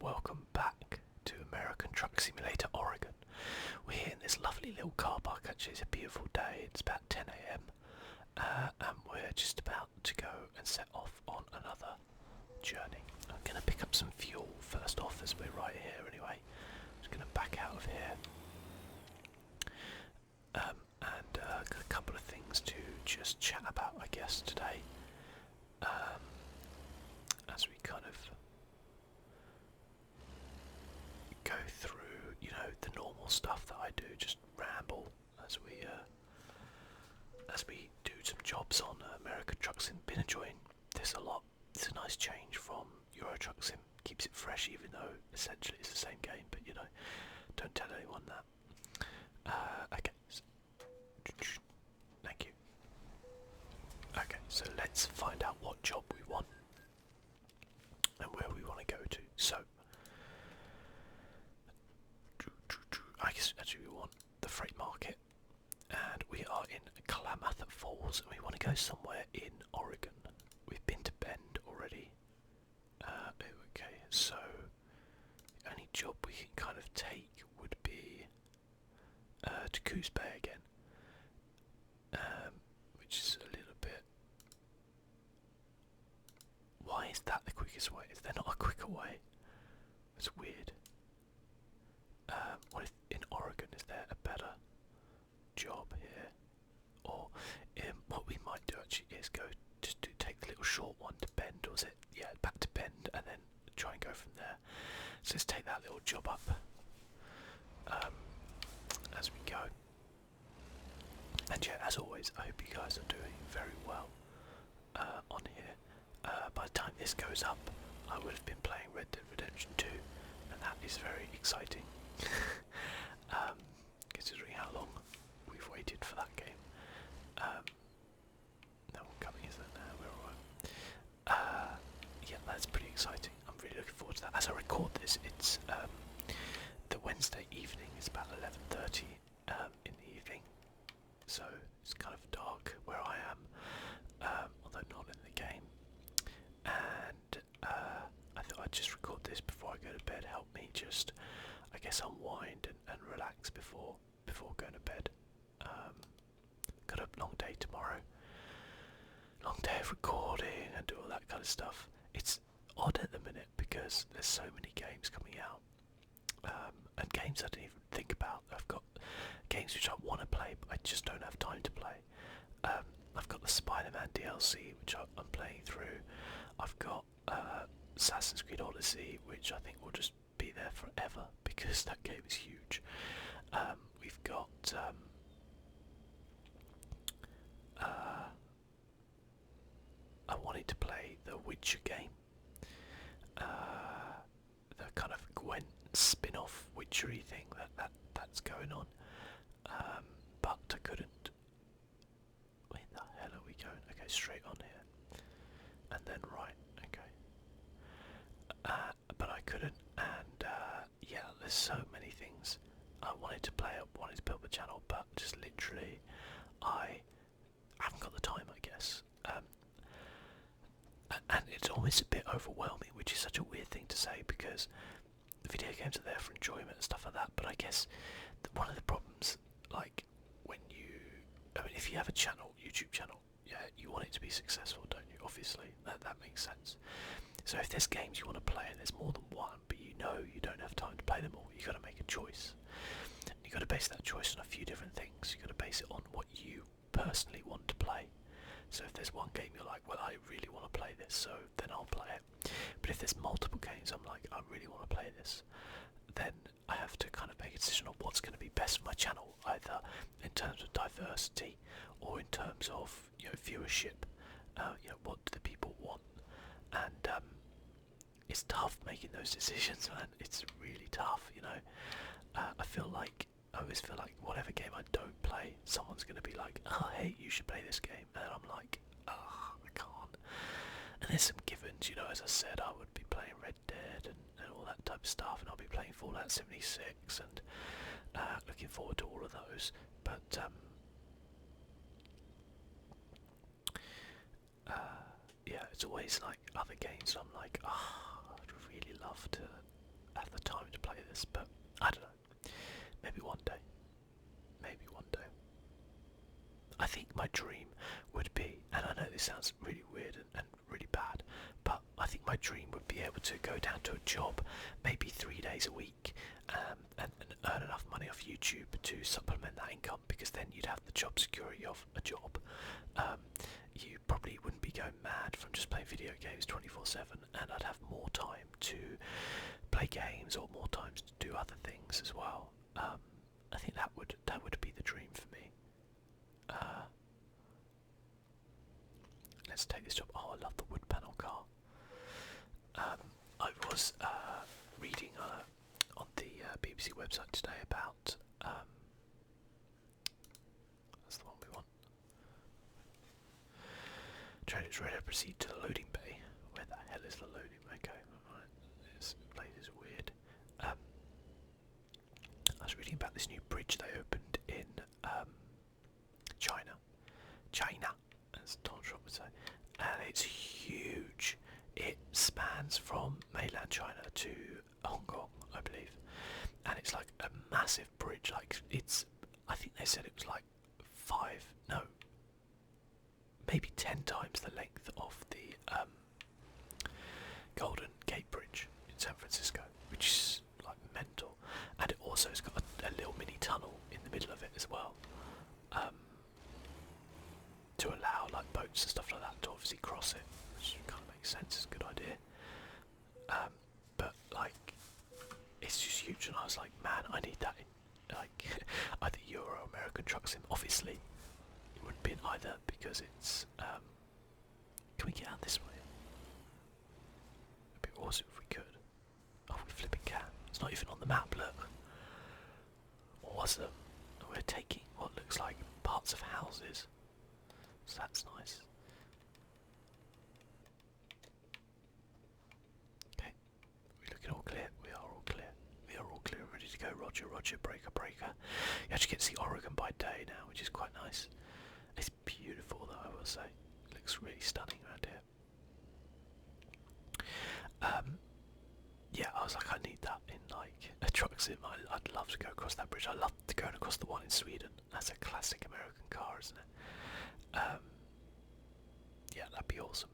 welcome back to American Truck Simulator Oregon. We're here in this lovely little car park. Actually, it's a beautiful day. It's about 10 a.m. And we're just about to go and set off on another journey. I'm going to pick up some fuel first off as we're right here anyway. Just going to back out of here. And got a couple of things to just chat about, I guess, today. As we kind of go through, the normal stuff that I do, just ramble as we do some jobs on American Truck Sim. Been enjoying this a lot. It's a nice change from Euro Truck Sim. Keeps it fresh, even though essentially it's the same game. But don't tell anyone that. Okay. Thank you. Okay, so let's find out what job we want and where we want to go to. So, I guess actually we want the freight market, and we are in Klamath Falls, and we want to go somewhere in Oregon. We've been to Bend already. Okay, so the only job we can kind of take would be to Coos Bay again, which is a little bit. Why is that the quickest way? Is there not a quicker way? It's weird. What if in Oregon is there a better job here? Or what we might do actually is go just to take the little short one to Bend, or was it? Yeah, back to Bend and then try and go from there. So let's take that little job up as we go. And yeah, as always, I hope you guys are doing very well on here. By the time this goes up, I would have been playing Red Dead Redemption 2, and that is very exciting. Considering how long we've waited for that game. No one coming, is there? No, we're alright. Yeah, that's pretty exciting. I'm really looking forward to that. As I record this, it's the Wednesday evening. It's about 11:30 in the evening, so it's kind of dark where I am, although not in the game. And I thought I'd just record this before I go to bed. Help me just, I guess, unwind and relax before going to bed. Got a long day tomorrow. Long day of recording and do all that kind of stuff. It's odd at the minute because there's so many games coming out. And games I didn't even think about. I've got games which I want to play, but I just don't have time to play. I've got the Spider-Man DLC, which I'm playing through. I've got Assassin's Creed Odyssey, which I think will just be there forever because that game is huge. We've got I wanted to play the Witcher game, the kind of Gwent spin-off Witchery thing that's going on, but I couldn't. Where the hell are we going? Okay, straight on here, and then right. Okay, but I couldn't, and yeah, there's so many things I wanted to play. I wanted to build the channel, but just literally, I haven't got the time, I guess. And it's almost a bit overwhelming, which is such a weird thing to say because the video games are there for enjoyment and stuff like that. But I guess one of the problems, like if you have a channel, YouTube channel, yeah, you want it to be successful, don't you? Obviously, that makes sense. So if there's games you want to play and there's more than one, but you don't have time to play them all, you got to make a choice. You got to base that choice on a few different things. You got to base it on what you personally want to play. So if there's one game you're like, well, I really want to play this, so then I'll play it. But if there's multiple games I'm like, I really want to play this, then I have to kind of make a decision on what's going to be best for my channel, either in terms of diversity or in terms of viewership. What do the people want? And it's tough making those decisions, man. It's really tough, I always feel like whatever game I don't play, someone's going to be like, oh, hey, you should play this game. And I'm like, oh, I can't. And there's some givens, as I said, I would be playing Red Dead and all that type of stuff, and I'll be playing Fallout 76 and looking forward to all of those. But, yeah, it's always like other games, I'm like, oh, I'd really love to have the time to play this, but I don't know. Maybe one day. Maybe one day. I think my dream would be, and I know this sounds really weird and really bad, but I think my dream would be able to go down to a job, maybe 3 days a week, and earn enough money off YouTube to supplement that income, because then you'd have the job security of a job. You probably wouldn't be going mad from just playing video games 24/7, and I'd have more time to play games or more time to do other things as well. I think that would be the dream for me. Let's take this job. Oh, I love the wood panel car. I was reading on the BBC website today about that's the one we want. Trainers ready to proceed to the loading bay. Where the hell is the loading bay? Okay, right. This place is weird. I was reading about this new bridge they opened in China, as Donald Trump would say, and it's huge. It spans from mainland China to Hong Kong, I believe, and it's like a massive bridge. Like I think they said it was like maybe 10 times the length of the Golden Gate Bridge in San Francisco, which is like mental. And it also has got a little mini tunnel in the middle of it as well, to allow like boats and stuff like that to obviously cross it, which kind of makes sense. It's a good idea. But like, it's just huge, and I was like, man, I need that in like either Euro or American Truck Sim. Obviously, it wouldn't be in either because it's. Can we get out this way? It'd be awesome if we could. Oh, we flipping can. It's not even on the map. Look. Awesome. We're taking what looks like parts of houses. So that's nice. Okay, we're looking all clear. We are all clear. We are all clear and ready to go. Roger, roger, breaker, breaker. You actually get to see Oregon by day now, which is quite nice. It's beautiful though, I will say. It looks really stunning around here. Yeah, I was like, I need that in like a truck sim. I'd love to go across that bridge. I love to go across the one in Sweden. That's a classic American car, isn't it? Yeah, that'd be awesome.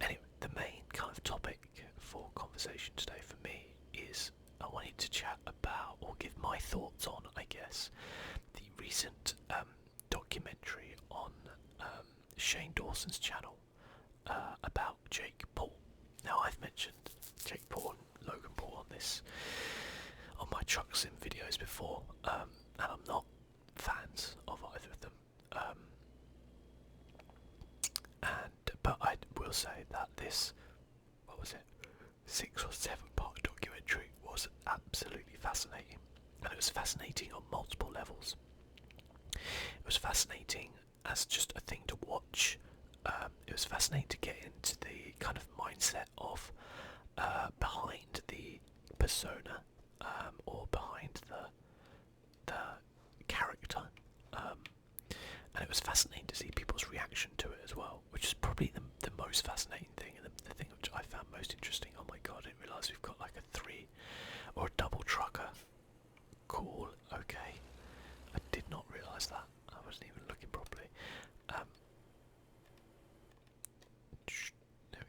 Anyway, the main kind of topic for conversation today for me is I wanted to chat about, or give my thoughts on, I guess, the recent documentary on Shane Dawson's channel about Jake Paul. Now, I've mentioned Jake Paul and Logan Paul on my truck sim videos before, and I'm not fans of either of them. But I will say that this, what was it, 6 or 7 part documentary was absolutely fascinating, and it was fascinating on multiple levels. It was fascinating as just a thing to watch. It was fascinating to get into the kind of mindset of behind the persona, or behind the character, and it was fascinating to see people's reaction to it as well, which is probably the most fascinating thing, and the thing which I found most interesting. Oh my god, I didn't realise we've got like a 3 or a double trucker. Cool, okay. I did not realise that. I wasn't even looking properly. There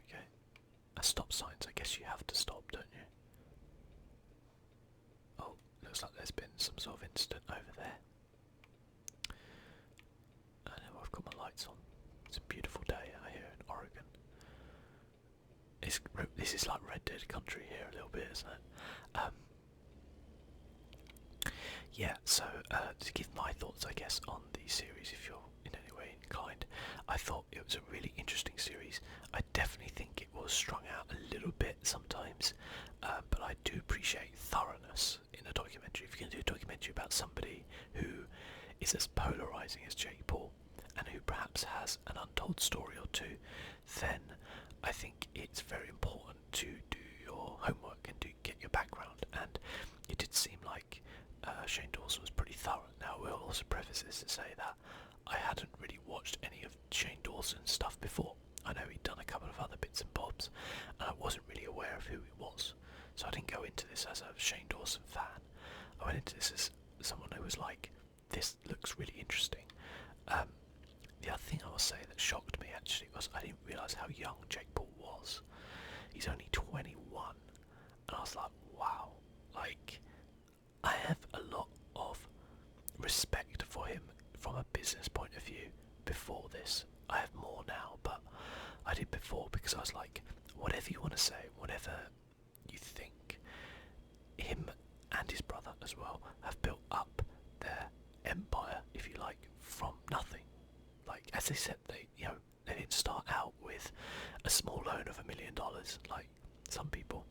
we go. Stop signs, I guess you have to stop, don't you? Oh, looks like there's been some sort of incident over there. I know I've got my lights on. It's a beautiful day out here in Oregon. This is like Red Dead country here a little bit, isn't it? Yeah, so to give my thoughts, I guess, on the series, if you're in any way inclined, I thought it was a really interesting series. I definitely think it was strung out a little bit sometimes, but I do appreciate thoroughness in a documentary. If you're going to do a documentary about somebody who is as polarising as Jake Paul, and who perhaps has an untold story or two, then I think it's very important to do your homework and to get your background, and it did seem like Shane Dawson was pretty thorough. Now, I will also preface this to say that I hadn't really watched any of Shane Dawson's stuff before. I know he'd done a couple of other bits and bobs, and I wasn't really aware of who he was, so I didn't into this as a Shane Dawson fan. I went into this as someone who was like, this looks really interesting. The other thing I will say that shocked me actually was I didn't realise how young Jake Paul was. He's only 21, and I was like, wow. Like, I have a lot of respect for him from a business point of view before this. I have more now, but I did before because I was like, whatever you want to say, whatever you think, him and his brother as well have built up their empire, if you like, from nothing. Like, as they said, they didn't start out with a small loan of $1 million like some people.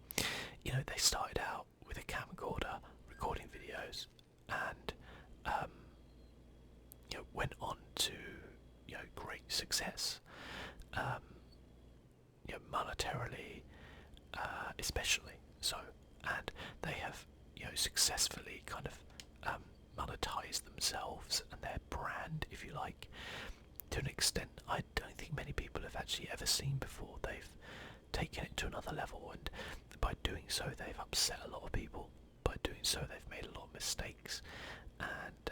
They started out with a camcorder recording videos, and went on to great success, monetarily, especially so, and they have successfully kind of monetized themselves and their brand, if you like, to an extent I don't think many people have actually ever seen before. They've taken it to another level, and by doing so they've upset a lot of people. By doing so they've made a lot of mistakes, and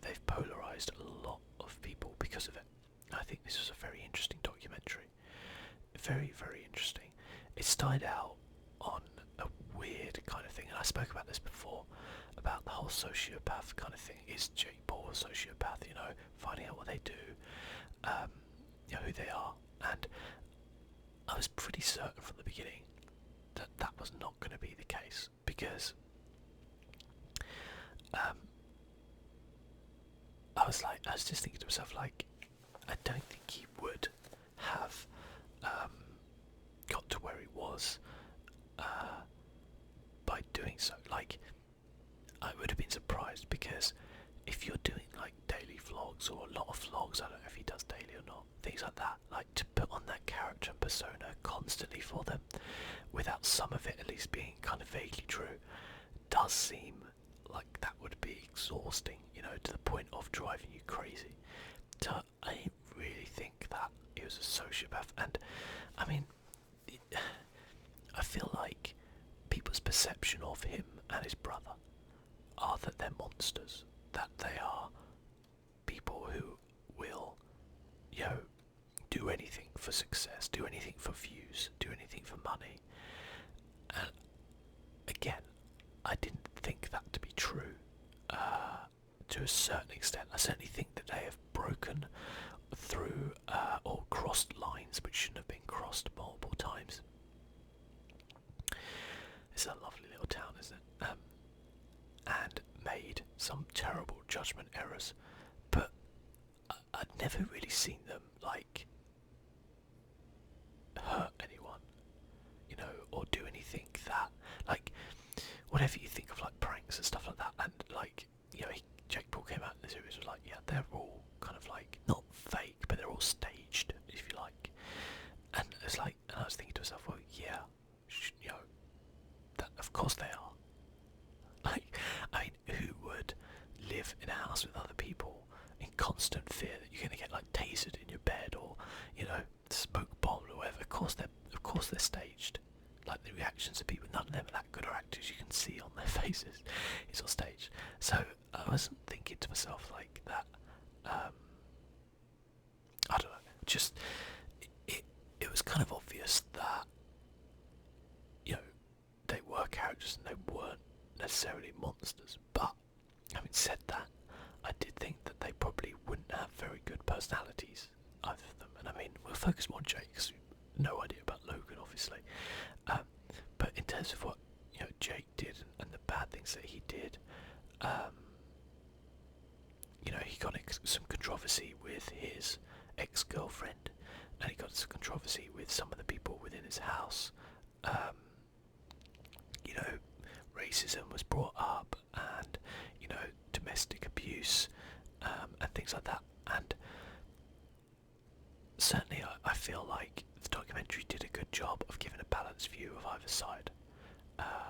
they've polarised a lot of people because of it. I think this was a very interesting documentary. Very, very interesting. It started out on a weird kind of thing, and I spoke about this before, about the whole sociopath kind of thing. Is Jake Paul a sociopath? Finding out what they do, who they are, and I was pretty certain from the beginning that that was not going to be the case, because I was just thinking to myself, like, I don't think he would have got to where he was by doing so. Like, I would have been surprised, because if you're doing like daily vlogs or a lot of vlogs, I don't know if he does daily or not, things like that, like to put on that character and persona constantly for them, without some of it at least being kind of vaguely true, does seem like that would be exhausting, to the point of driving you crazy. So I didn't really think that he was a sociopath, and I mean, I feel like people's perception of him and his brother are that they're monsters, that they are people who will, do anything for success, do anything for views, do anything for money. And again, I didn't think that to be true to a certain extent. I certainly think that they have broken through or crossed lines which shouldn't have been crossed multiple times. It's a lovely little town, isn't it? And made some terrible judgment errors, but I'd never really seen them like hurt anyone, or do anything that, like, whatever you think of like pranks and stuff like that, and like, Jake Paul came out in the series was like, yeah, they're all kind of like not fake, but they're all staged, if you like. And it's like, and I was thinking to myself, well, yeah, that of course they are. Like, I mean, who would live in a house with other people in constant fear that you're going to get like tasered in your bed, or smoke bombed or whatever? Of course they're staged. Like, the reactions of people, none of them are that good or actors. You can see on their faces it's all staged. So I wasn't thinking to myself like that. I don't know. Just it was kind of obvious that they were characters and they weren't necessarily monsters. But having said that, I did think that they probably wouldn't have very good personalities, either of them. And I mean, we'll focus more on Jake, because we've no idea about Logan, obviously. But in terms of what Jake did and the bad things that he did, he got some controversy with his ex-girlfriend, and he got some controversy with some of the people within his house. Racism was brought up, and domestic abuse, and things like that. And certainly I feel like the documentary did a good job of giving a balanced view of either side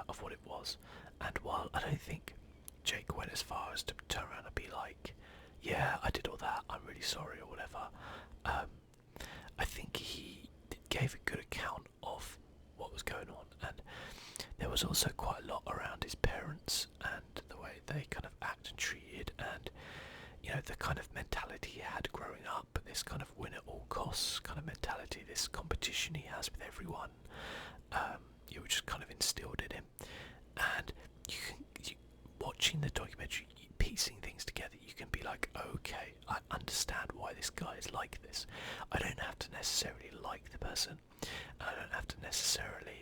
of what it was. And while I don't think Jake went as far as to turn around and be like, yeah, I did all that, I'm really sorry, or whatever, was also quite a lot around his parents and the way they kind of act and treated, and the kind of mentality he had growing up, this kind of win at all costs kind of mentality, this competition he has with everyone, which just kind of instilled in him. And watching the documentary, piecing things together, you can be like, okay, I understand why this guy is like this. I don't have to necessarily like the person, and I don't have to necessarily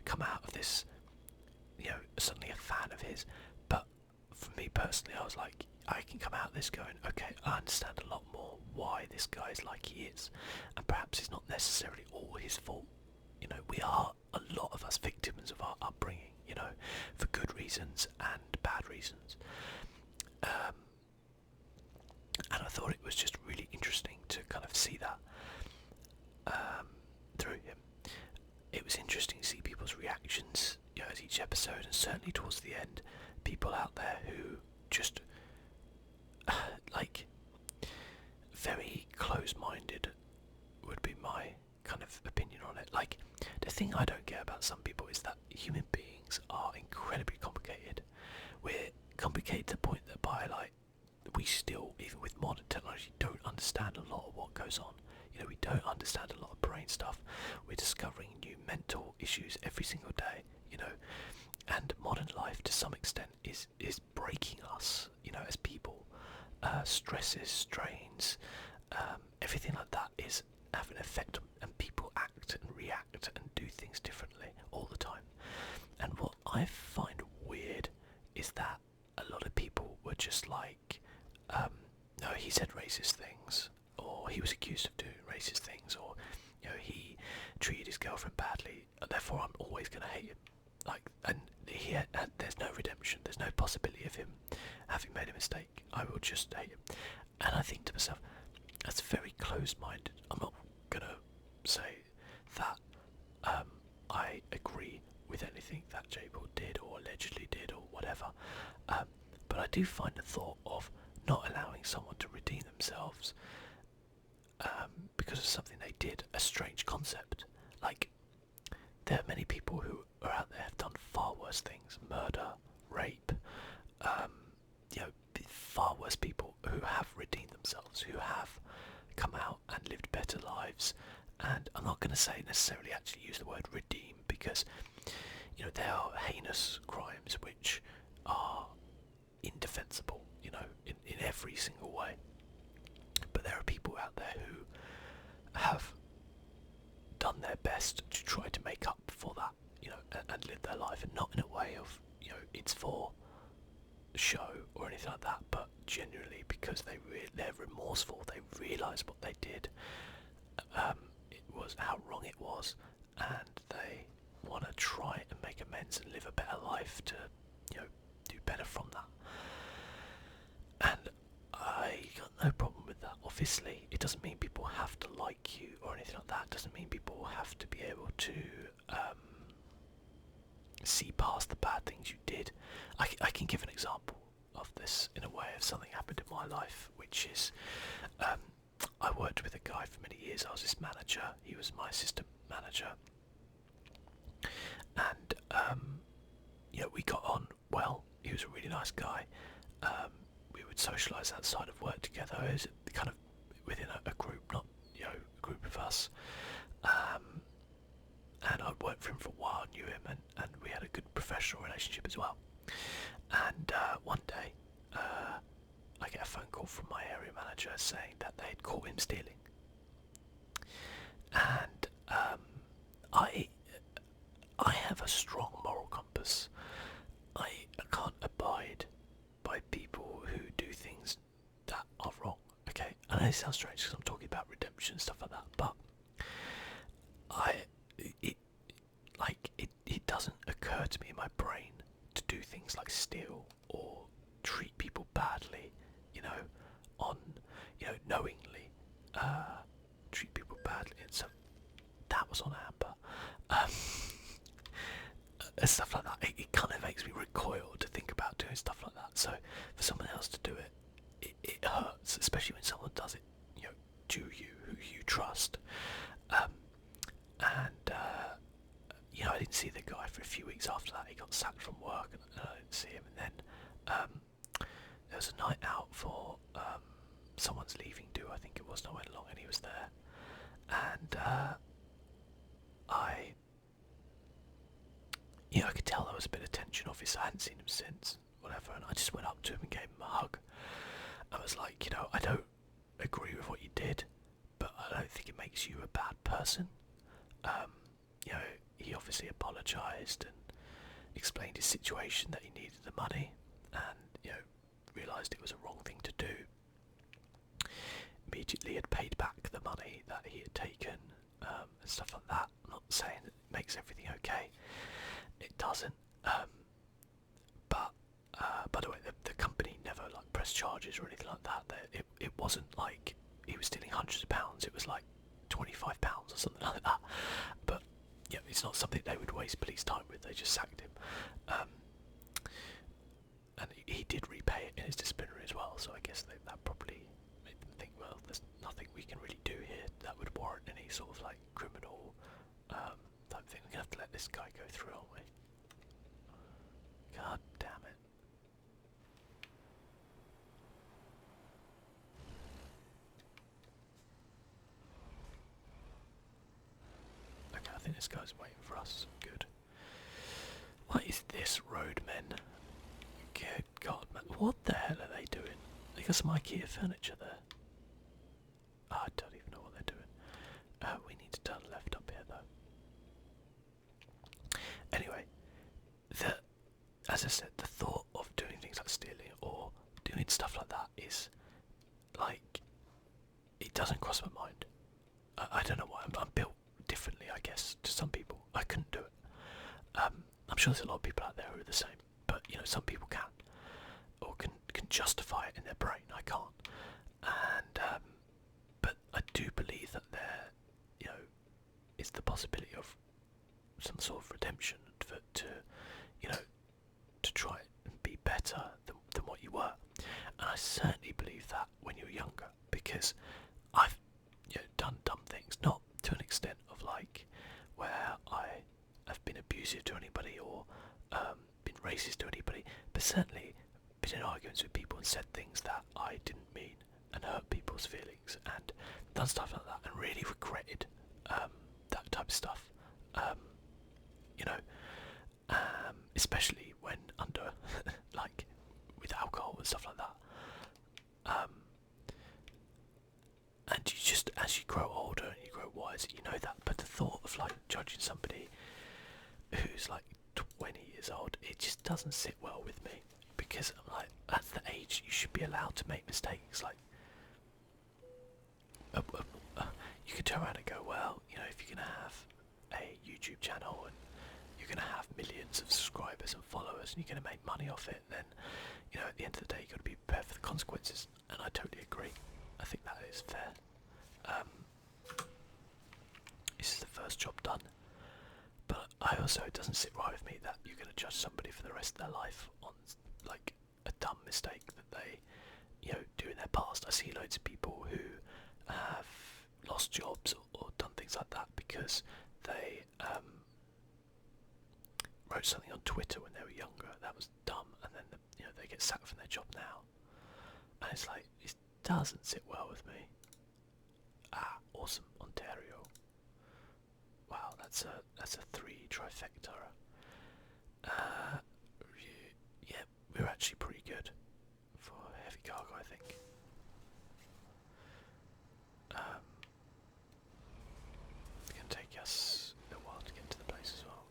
come out of this suddenly a fan of his. But for me personally, I was like, I can come out of this going, okay, I understand a lot more why this guy is like he is, and perhaps it's not necessarily all his fault. We are, a lot of us, victims of our upbringing, for good reasons and bad reasons. And I thought it was just really interesting to kind of see that through him. It was interesting to see people's reactions, as each episode, and certainly towards the end, people out there who just very close-minded would be my kind of opinion on it. Like, the thing I don't get about some people is that human beings are incredibly complicated. We're complicated to the point that we still, even with modern technology, don't understand a lot of what goes on. We don't understand a lot of brain stuff. We're discovering new mental issues every single day, and modern life to some extent is breaking us, as people. Stresses, strains, everything like that is have an effect on, and people act and react and do things differently all the time. And what I find weird is that a lot of people were just like, no, he said racist things, or he was accused of doing racist things, or he treated his girlfriend badly, and therefore I'm always going to hate him. And there's no redemption, there's no possibility of him having made a mistake. I will just hate him. And I think to myself, that's very closed-minded. I'm not going to say that I agree with anything that J-Ball did or allegedly did or whatever, but I do find the thought of not allowing someone to redeem themselves because of something they did a strange concept. Like, there are many people who are out there have done far worse things, murder, rape, far worse people who have redeemed themselves, who have come out and lived better lives. And I'm not going to say necessarily actually use the word redeem, because there are heinous crimes which are indefensible, in every single way. But there are people out there who have done their best to try to make up for that, and live their life, and not in a way of, it's for show or anything like that, but genuinely because they're remorseful, they realise what they did, it was how wrong it was, and they want to try and make amends and live a better life to, do better from that. And I got no problem with that. Obviously, it doesn't mean people have to like you or anything like that. It doesn't mean people have to be able to see past the bad things you did. I can give an example of this in a way of something happened in my life, which is I worked with a guy for many years. I was his manager. He was my assistant manager, and we got on well. He was a really nice guy. We would socialise outside of work together. It was kind of within a group, not a group of us. And I'd worked for him for a while, knew him, and we had a good professional relationship as well. And one day, I get a phone call from my area manager saying that they'd caught him stealing. And I have a strong moral compass. I can't abide by people who do things that are wrong. Okay, I know it sounds strange because I'm talking about redemption and stuff like that, but it doesn't occur to me in my brain to do things like steal or treat people badly, knowingly treat people badly. And so that was on Amber. Stuff like that. It kind of makes me recoil to think about doing stuff like that. So for someone else to do it hurts, especially when someone does it, to you, who you trust. And a few weeks after that, he got sacked from work, and I didn't see him. And then there was a night out for someone's leaving do, I think it was, and I went along, and he was there. And I could tell there was a bit of tension. Obviously, I hadn't seen him since, whatever, and I just went up to him and gave him a hug. I was like, I don't agree with what you did, but I don't think it makes you a bad person. He obviously apologised and explained his situation, that he needed the money, and realised it was a wrong thing to do. Immediately had paid back the money that he had taken, and stuff like that. I'm not saying that it makes everything okay. It doesn't. But by the way, the company never pressed charges or anything like that. It wasn't like he was stealing hundreds of pounds. It was like £25 or something like that. But it's not something they would waste police time with. They just sacked him. And he did repay it in his disciplinary as well. So I guess that probably made them think, well, there's nothing we can really do here that would warrant any sort of criminal type thing. We're gonna have to let this guy go through, aren't we? God damn it. Okay, I think this guy's waiting for us. Good. What is this, roadmen? Good God, man. What the hell are they doing? They got some IKEA furniture there. I don't even know what they're doing. We need to turn left up here, though. Anyway, as I said, the thought of doing things like stealing or doing stuff like that is, it doesn't cross my mind. I don't know why. I'm built differently, I guess, to some people. I couldn't do it. I'm sure there's a lot of people out there who are the same, but some people can, or can justify it in their brain. I can't, and but I do believe that there, is the possibility of some sort of redemption to try and be better than what you were. And I certainly believe that when you're younger, because I've done dumb things, not to an extent of where I have been abusive to anybody or been racist to anybody, but certainly been in arguments with people and said things that I didn't mean and hurt people's feelings, and done stuff like that and really regretted that type of stuff. Especially when under with alcohol and stuff like that. And you just, as you grow older and you grow wiser, you know that. But the thought of judging somebody who's 20 years old, it just doesn't sit well with me, because I'm that's the age you should be allowed to make mistakes. You could turn around and go, well, if you're gonna have a YouTube channel and you're gonna have millions of subscribers and followers and you're gonna make money off it, then at the end of the day you've got to be prepared for the consequences. And I totally agree. I think that is fair. This is the first job done, but it doesn't sit right with me that you're going to judge somebody for the rest of their life on a dumb mistake that they do in their past. I see loads of people who have lost jobs or done things like that because they wrote something on Twitter when they were younger that was dumb, and then they get sacked from their job now. And it's it doesn't sit well with me. Awesome, Ontario. Wow, that's a 3 trifecta. Yeah, we're actually pretty good for heavy cargo, I think. It's gonna take us a while to get to the place as well.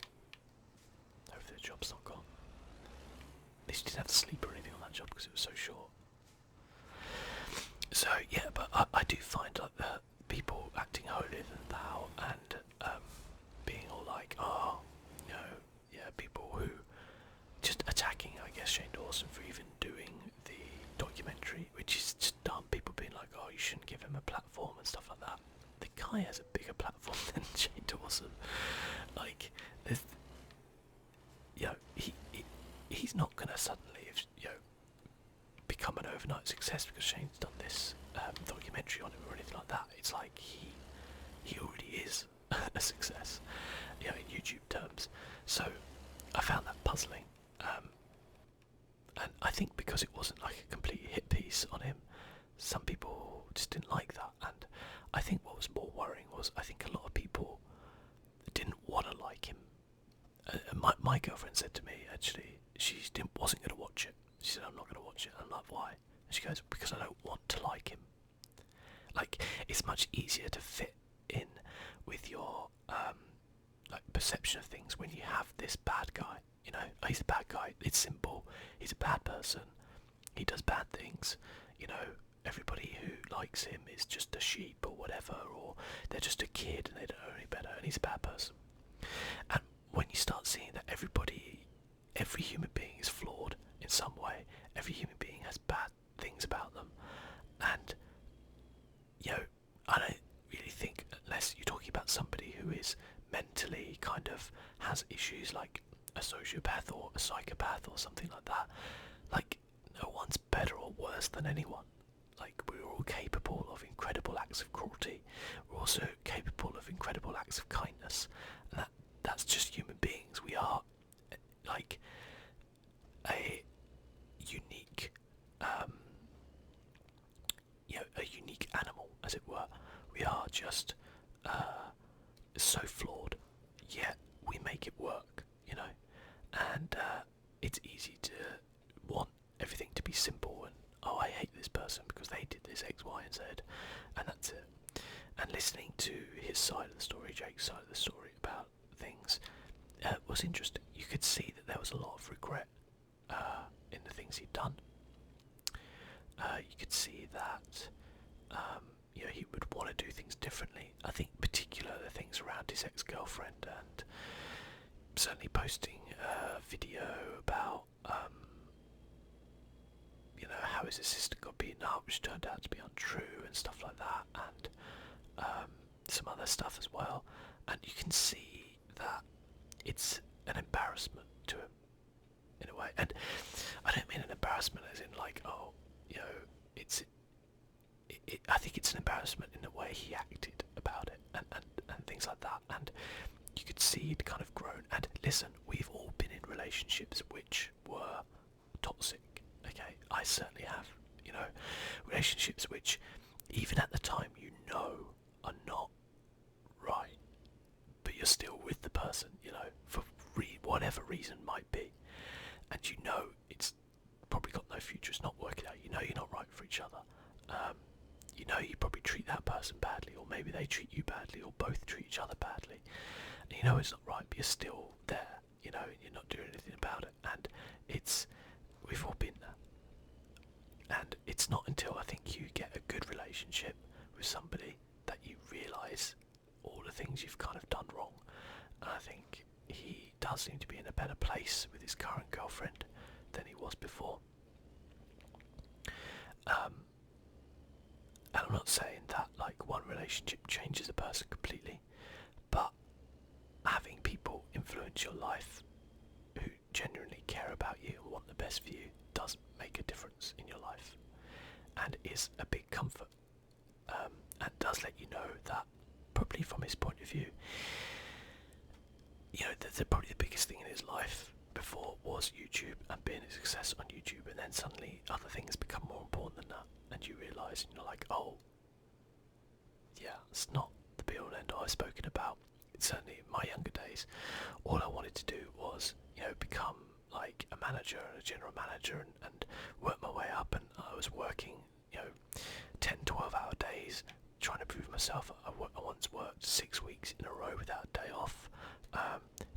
Hopefully the job's not gone. At least you didn't have to sleep or anything on that job because it was so short. So yeah, but I do find the people acting holier than thou and being all people who just attacking, I guess, Shane Dawson for even doing the documentary, which is just dumb. People being like, oh, you shouldn't give him a platform and stuff like that. The guy has a bigger platform than Shane Dawson. He's not gonna suddenly become an overnight success because Shane's done this documentary on him or anything like that. It's he already is a success, in YouTube terms. So was I think a lot of people didn't want to like him. My girlfriend said to me, actually, wasn't going to watch it. She said, I'm not going to watch it. I'm like, why? And she goes, because I don't want to like him. Like, it's much easier to fit in with your like perception of things when you have this bad guy. You know, oh, he's a bad guy. It's simple. He's a bad person. He does bad things. You know, everybody who likes him is just a sheep or whatever, or they're just a kid and they don't know any better, and he's a bad person. And when you start seeing that every human being is flawed in some way, every human being has bad things about them, and you know, I don't really think, unless you're talking about somebody who is mentally kind of has issues like a sociopath or a psychopath or something like that, like no one's better or worse than anyone. Like, we're all capable of incredible acts of cruelty. We're also capable of incredible acts of kindness, and that's just human beings. We are like a unique, a unique animal, as it were. We are just so flawed, yet we make it work, you know. And it's easy to want everything to be simple and, oh, I hate this person because they did this X, Y, and Z, and that's it. And listening to his side of the story, Jake's side of the story about things, was interesting. You could see that there was a lot of regret in the things he'd done. You could see that he would want to do things differently. I think particularly the things around his ex-girlfriend, and certainly posting a video about how his assistant got beaten up, which turned out to be untrue and stuff like that, and some other stuff as well. And you can see that it's an embarrassment to him in a way. And I don't mean an embarrassment as in like, oh, I think it's an embarrassment in the way he acted about it, and things like that. And you could see he'd kind of grown. And listen, we've all been in relationships which were toxic. Okay, I certainly have. You know, relationships which, even at the time, are not right, but you're still with the person. You know, for whatever reason might be, and it's probably got no future. It's not working out. You're not right for each other. You probably treat that person badly, or maybe they treat you badly, or both treat each other badly. And it's not right, but you're still there. And you're not doing anything about it. And we've all been there. And it's not until I think you get a good relationship with somebody that you realise all the things you've kind of done wrong. And I think he does seem to be in a better place with his current girlfriend than he was before. And I'm not saying that like one relationship changes a person completely, but having people influence your life who genuinely care about you and want the best for you does make a difference in your life, and is a big comfort, and does let you know that probably from his point of view, probably the biggest thing in his life before was YouTube and being a success on YouTube, and then suddenly other things become more important than that, and you realise, and you're like, oh, yeah, it's not the be all and end all I've spoken about. It's certainly in my younger days, all I wanted to do was, become like a manager and a general manager, and work my way up, and I was working, 10, 12-hour days, trying to prove myself. I once worked 6 weeks in a row without a day off,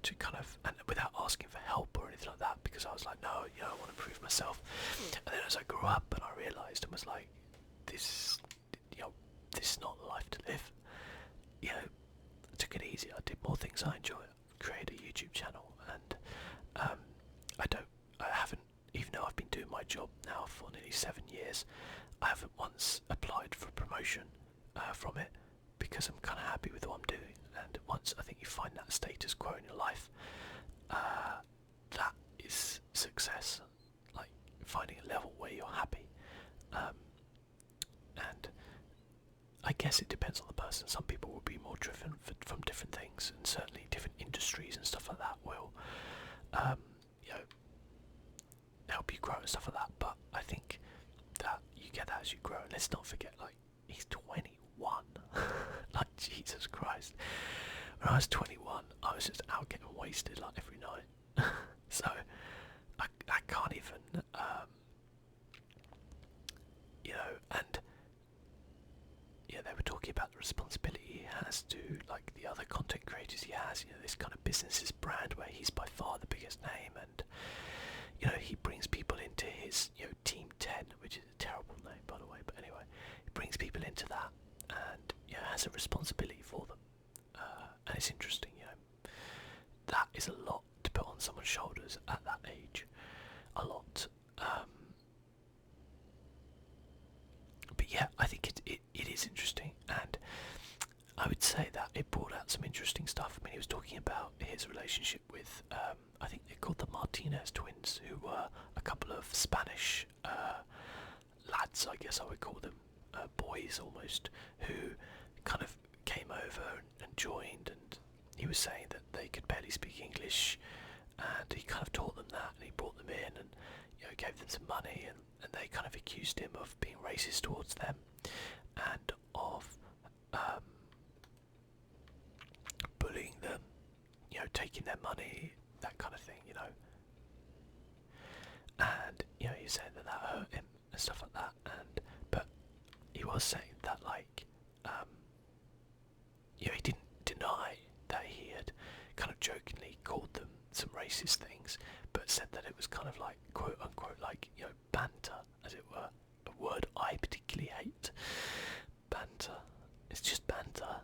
to kind of, and without asking for help or anything like that, because I was like, no, I want to prove myself. And then as I grew up, and I realised, and was like, this is not the life to live. I took it easy. I did more things I enjoy. Created a YouTube channel, and I haven't, even though I've been doing my job now for nearly 7 years, I haven't once applied for a promotion from it, because I'm kind of happy with what I'm doing. And once I think you find that status quo in your life, that is success. Like finding a level where you're happy, and I guess it depends on the person. Some people will be more driven from different things, and certainly different industries and stuff like that will, help you grow and stuff like that. But I think that you get that as you grow. And let's not forget, like, he's 21. Like, Jesus Christ. Christ. When I was 21, I was just out getting wasted like every night. So I can't even, and they were talking about the responsibility he has to like the other content creators he has. This kind of business's brand where he's by far the biggest name, and he brings people into his Team 10, which is a terrible name by the way. But anyway, he brings people into that, and has a responsibility for them. And it's interesting, that is a lot to put on someone's shoulders at that age. A lot. But yeah, I think it is interesting, and I would say that it brought out some interesting stuff. I mean, he was talking about his relationship with, I think they're called the Martinez twins, who were a couple of Spanish lads, I guess I would call them, boys almost, who kind of came over and joined, and he was saying that they could barely speak English, and he kind of taught them that, and he brought them in, and gave them some money, and they kind of accused him of being racist towards them, and of bullying them, taking their money, that kind of thing, and he said that hurt him and stuff like that, but he was saying that he didn't deny that he had kind of jokingly called them some racist things, but said that it was kind of like quote unquote like banter, as it were, a word I particularly hate. Banter. It's just banter.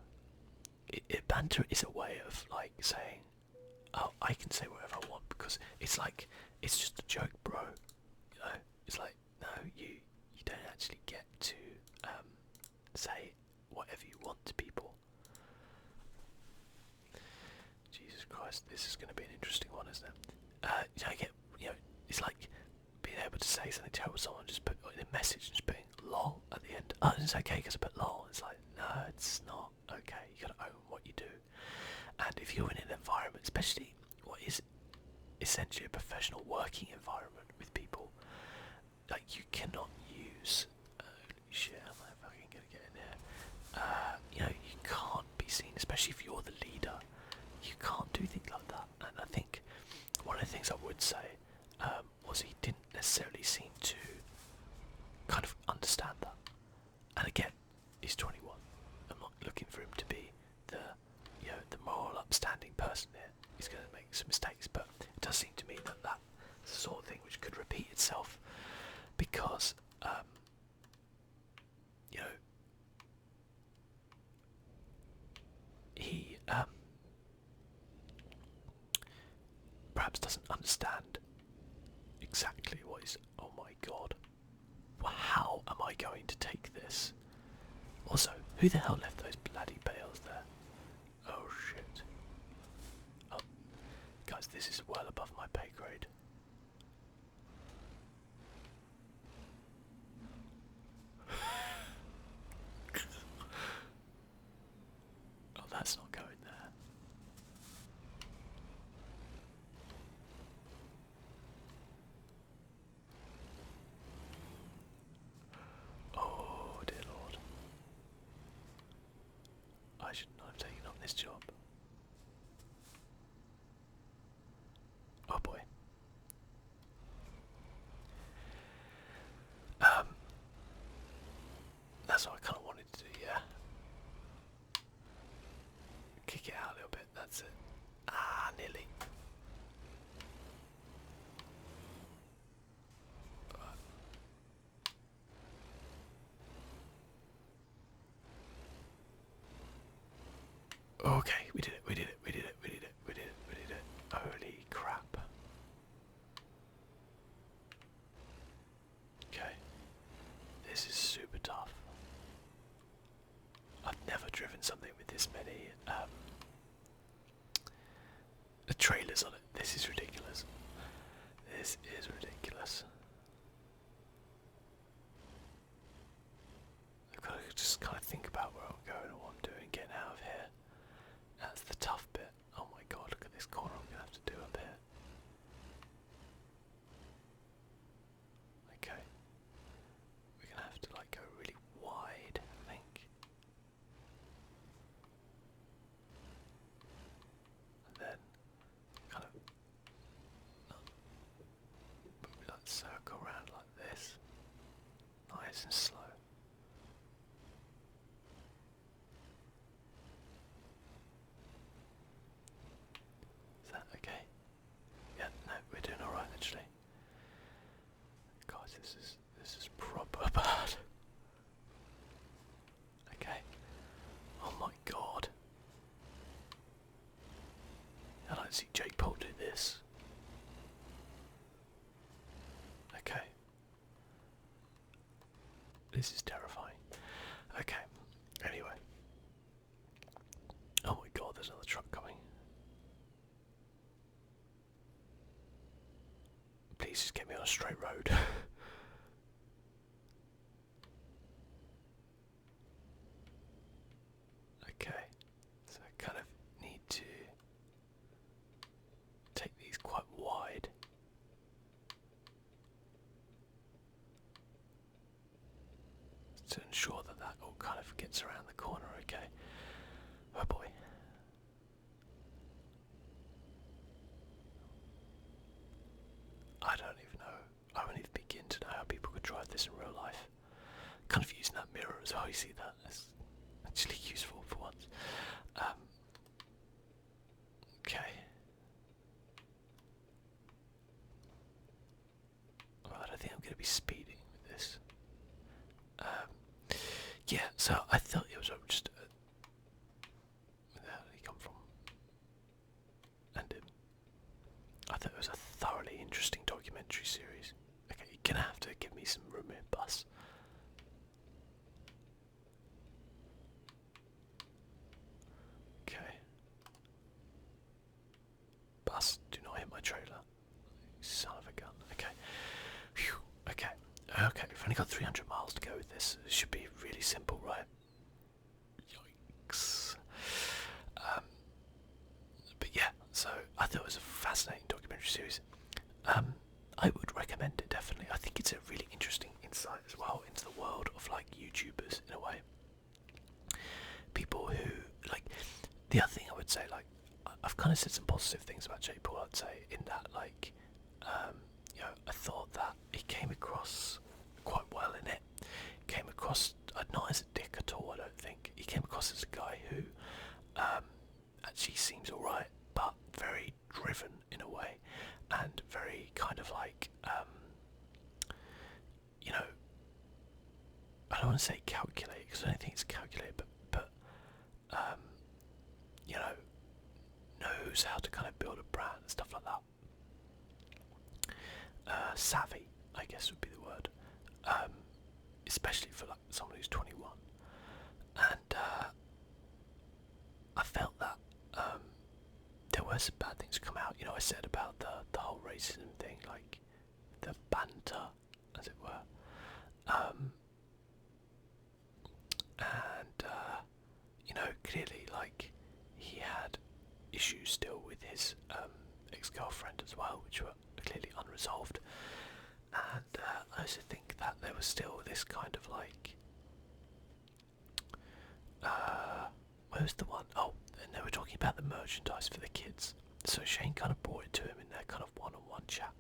Banter is a way of like saying, oh, I can say whatever I want because it's like it's just a joke, bro. It's like no, you don't actually get to say whatever you want to people. Jesus Christ, this is going to be an interesting one, isn't it? It's like being able to say something terrible to someone, just put in a message, just putting lol at the end. Oh, it's okay because I put lol. It's like, no, it's not okay. You got to own what you do. And if you're in an environment, especially what is essentially a professional working environment with people, like you cannot use, holy shit, am I fucking going to get in here? You can't be seen, especially if you're the leader. You can't do things like that. And I think one of the things I would say was he didn't necessarily seem to kind of understand that. And again, he's 21. I'm not looking for him to be the moral, upstanding person here. He's going to make some mistakes, but it does seem to me that that's the sort of thing which could repeat itself because he perhaps doesn't understand exactly what is. Oh my god. Well, how am I going to take this? Also, who the hell left those bloody bales there? Oh shit. Oh, guys, this is well above my pay grade. Oh, that's not going there. Oh dear Lord. I should not have taken on this job. Oh boy. That's what I kind of wanted to do, yeah. Kick it out a little bit, that's it. Ah, nearly. Okay, we did it, we did it, we did it, we did it, we did it, we did it. Holy crap. Okay. This is super tough. I've never driven something with this many trailers on it. This is ridiculous. This is ridiculous. I've got to just kind of think about where I'm going and what I'm doing, getting out of here. That's the tough bit. Oh my god, look at this corner I'm going to have to do up here. Okay. We're going to have to like go really wide, I think. nice and slow. Is that okay? Yeah, no, we're doing alright actually. Guys, this is proper bad. Okay. Oh my god. I don't see Jake Paul do this. Okay. This is terrifying. Okay. Anyway. Oh my god, there's another truck coming. Please just get me on a straight road. Okay. So I kind of need to take these quite wide. To ensure that that all kind of gets around the corner, okay? Oh boy. I don't even know. I won't even begin to know how people could drive this in real life. Kind of using that mirror as well, you see that? That's actually useful for once. Okay. Right, I think I'm going to be speeding with this. Yeah, so I thought it was just where did he come from? And I thought it was a thoroughly interesting documentary series. Okay, you're gonna have to give me some room here, bus. Okay. Bus, do not hit my trailer. Son of a gun. Okay. Phew. Okay. Okay, we've only got 300 miles to go with this. It should be really simple, right? Yikes. But yeah, so I thought it was a fascinating documentary series. I would recommend it, definitely. I think it's a really interesting insight as well into the world of like YouTubers in a way. People who like the other thing I would say, like I've kind of said some positive things about Jake Paul, I'd say, in that like you know, I thought that he came across quite well in it. Came across not as a dick at all, I don't think. He came across as a guy who actually seems alright, but very driven in a way, and very kind of like you know, I don't want to say calculate because I don't think it's calculated, but you know, knows how to kind of build a brand and stuff like that. Savvy, I guess would be the word, especially for like someone who's 21. And I felt that there were some bad things come out. You know, I said about the whole racism thing, like the banter, as it were. And you know, clearly, like he had issues still with his ex-girlfriend as well, which were clearly unresolved. And I also think that there was still this kind of like, where was the one? Oh, and they were talking about the merchandise for the kids. So Shane kind of brought it to him in their kind of one-on-one chat,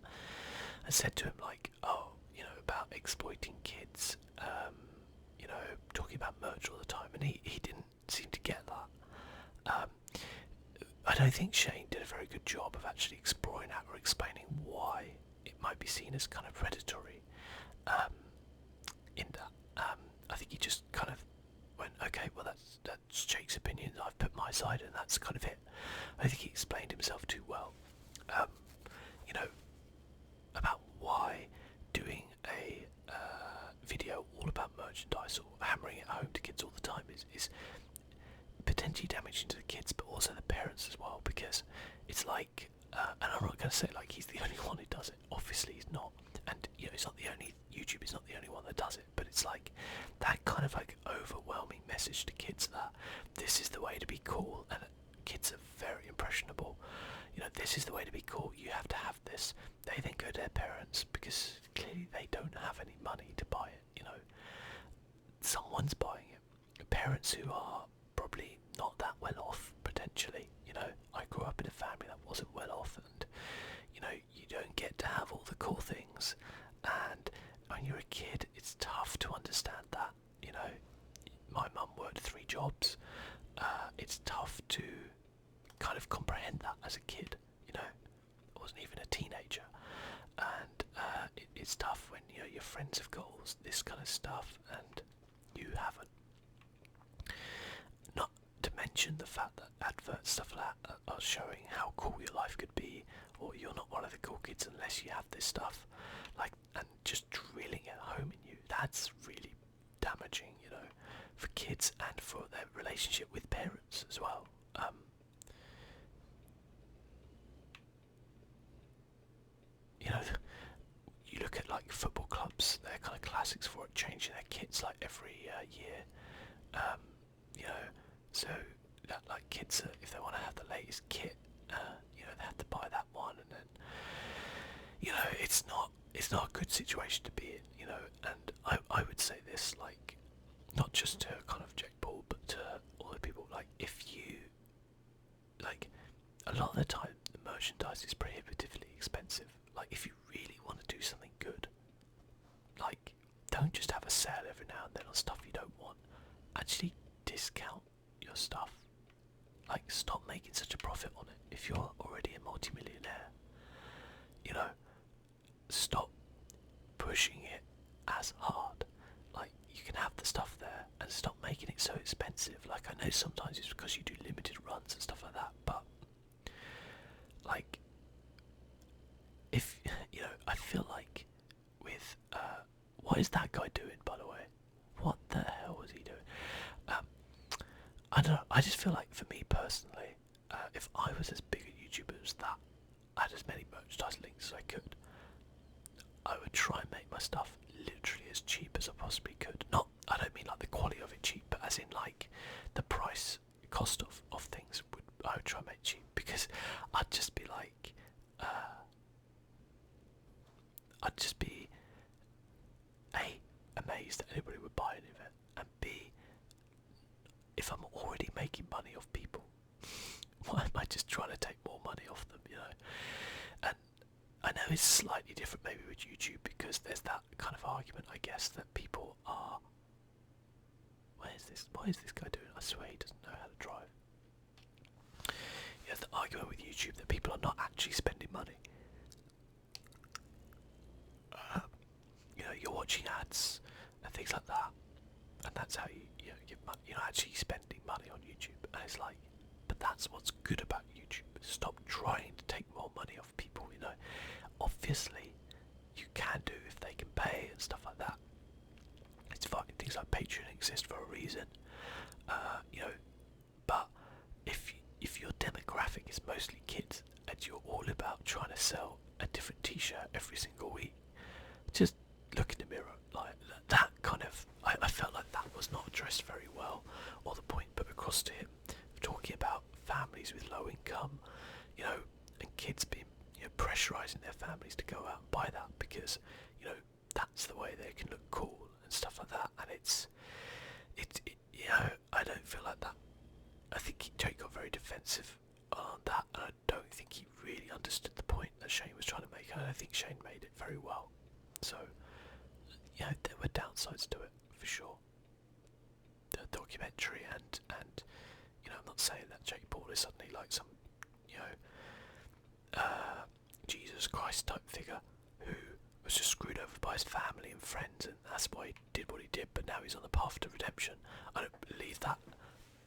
and said to him like, oh, you know, about exploiting kids, you know, talking about merch all the time, and he didn't seem to get that. I don't think Shane did a very good job of actually exploring that or explaining why it might be seen as kind of predatory. In that, I think he just kind of went, okay, well that's Jake's opinion. I've put my side, and that's kind of it. I think he explained himself too well. You know, about why doing a video all about merchandise or hammering it home to kids all the time is potentially damaging to the kids, but also the parents as well, because it's like, and I'm not going to say like he's the only one who does it. Obviously he's not, and you know, he's not the only YouTube is not the only one that does it. But it's like that kind of like overwhelming message to kids that this is the way to be cool, and kids are very impressionable. You know, this is the way to be cool. You have to have this. They then go to their parents because clearly they don't have any money to buy it. You know, someone's buying it. Parents who are probably not that well off, potentially. You know, I grew up in a family that wasn't well off, and you know, you don't get to have all the cool things. And when you're a kid, it's tough to understand kind of comprehend that as a kid. You know, I wasn't even a teenager, and it's tough when your friends have got all this kind of stuff and you haven't. Not to mention the fact that adverts, stuff like that, are showing how cool your life could be, or you're not one of the cool kids unless you have this stuff, like, and just drilling it home in you. That's really damaging, for kids and for their relationship with parents as well. You look at like football clubs; they're kind of classics for it, changing their kits like every year. Um, you know, so that like kids, if they want to have the latest kit, they have to buy that one, and then it's not a good situation to be in, And I would say this, like, not just to kind of Jake Paul, but to all the people, like, if you like, a lot of the time the merchandise is prohibitively expensive. Like, if you really want to do something good, like, don't just have a sale every now and then on stuff you don't want. Actually discount your stuff. Like, stop making such a profit on it if you're already a multimillionaire. Stop pushing it as hard. Like, you can have the stuff there and stop making it so expensive. Like, I know sometimes it's because you do limited runs and stuff like that, but like, if I feel like with what is that guy doing, by the way? What the hell was he doing? I don't know. I just feel like, for me personally, if I was as big a YouTuber as that, I had as many merchandise links as I could, I would try and make my stuff literally as cheap as I possibly could. Not, I don't mean like the quality of it cheap, but as in like the cost of things I would try and make cheap, because I'd just be like, I'd just be A, amazed that anybody would buy any of it, and B, if I'm already making money off people, why am I just trying to take more money off them, And I know it's slightly different maybe with YouTube, because there's that kind of argument, I guess, that people are... What is this guy doing? I swear he doesn't know how to drive. You have the argument with YouTube that people are not actually spending money. You're watching ads and things like that, and that's how you give money. You're not actually spending money on YouTube, and it's like, but that's what's good about YouTube. Stop trying to take more money off people. Obviously, you can do if they can pay and stuff like that. It's fine. Things like Patreon exist for a reason, But if your demographic is mostly kids and you're all about trying to sell a different T-shirt every single week, just look in the mirror. Like that kind of, I felt like that was not addressed very well, or the point put across to him, talking about families with low income, and kids being pressurising their families to go out and buy that because that's the way they can look cool and stuff like that. And it's I don't feel like that. I think Jake got very defensive on that, and I don't think he really understood the point that Shane was trying to make. I don't think Shane made it very well. So there were downsides to it for sure. The documentary and I'm not saying that Jake Paul is suddenly like some Jesus Christ type figure who was just screwed over by his family and friends, and that's why he did what he did, but now he's on the path to redemption. I don't believe that.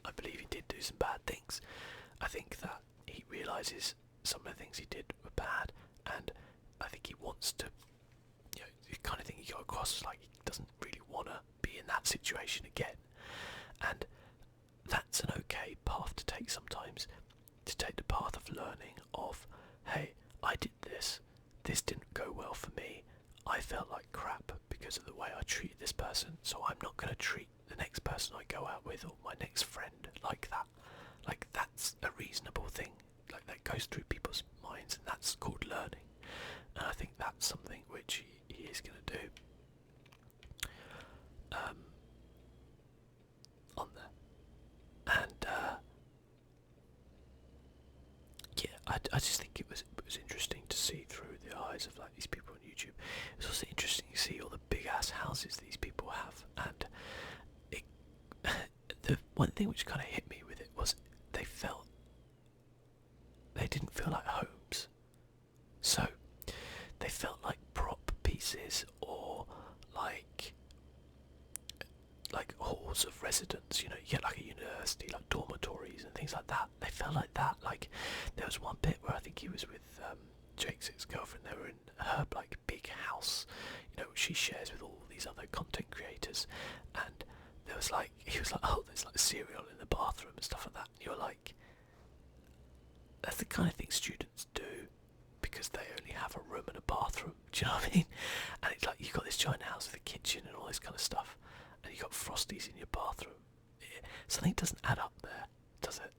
I believe he did do some bad things. I think that he realises some of the things he did were bad, and I think he wants to, the kind of thing he got across was like he doesn't really want to be in that situation again. And that's an okay path to take sometimes, to take the path of learning of, hey, I did this didn't go well for me, I felt like crap because of the way I treated this person, so I'm not going to treat the next person I go out with or my next friend like that. Like, that's a reasonable thing, like that goes through people's minds, and that's called learning. And I think that's something which he is going to do on there. And I just think it was interesting to see through the eyes of like these people on YouTube. It was also interesting to see all the big ass houses these people have, and the one thing which kind of hit me with it was they felt residence. You know, you get like a university, like dormitories and things like that. They felt like that. Like there was one bit where I think he was with Jake's ex-girlfriend. They were in her like big house, you know, which she shares with all these other content creators. And there was like, he was like, oh, there's like cereal in the bathroom and stuff like that. And you're like, that's the kind of thing students do because they only have a room and a bathroom. Do you know what I mean? And it's like, you've got this giant house with a kitchen and all this kind of stuff, and you've got Frosties in your bathroom. Something doesn't add up there, does it?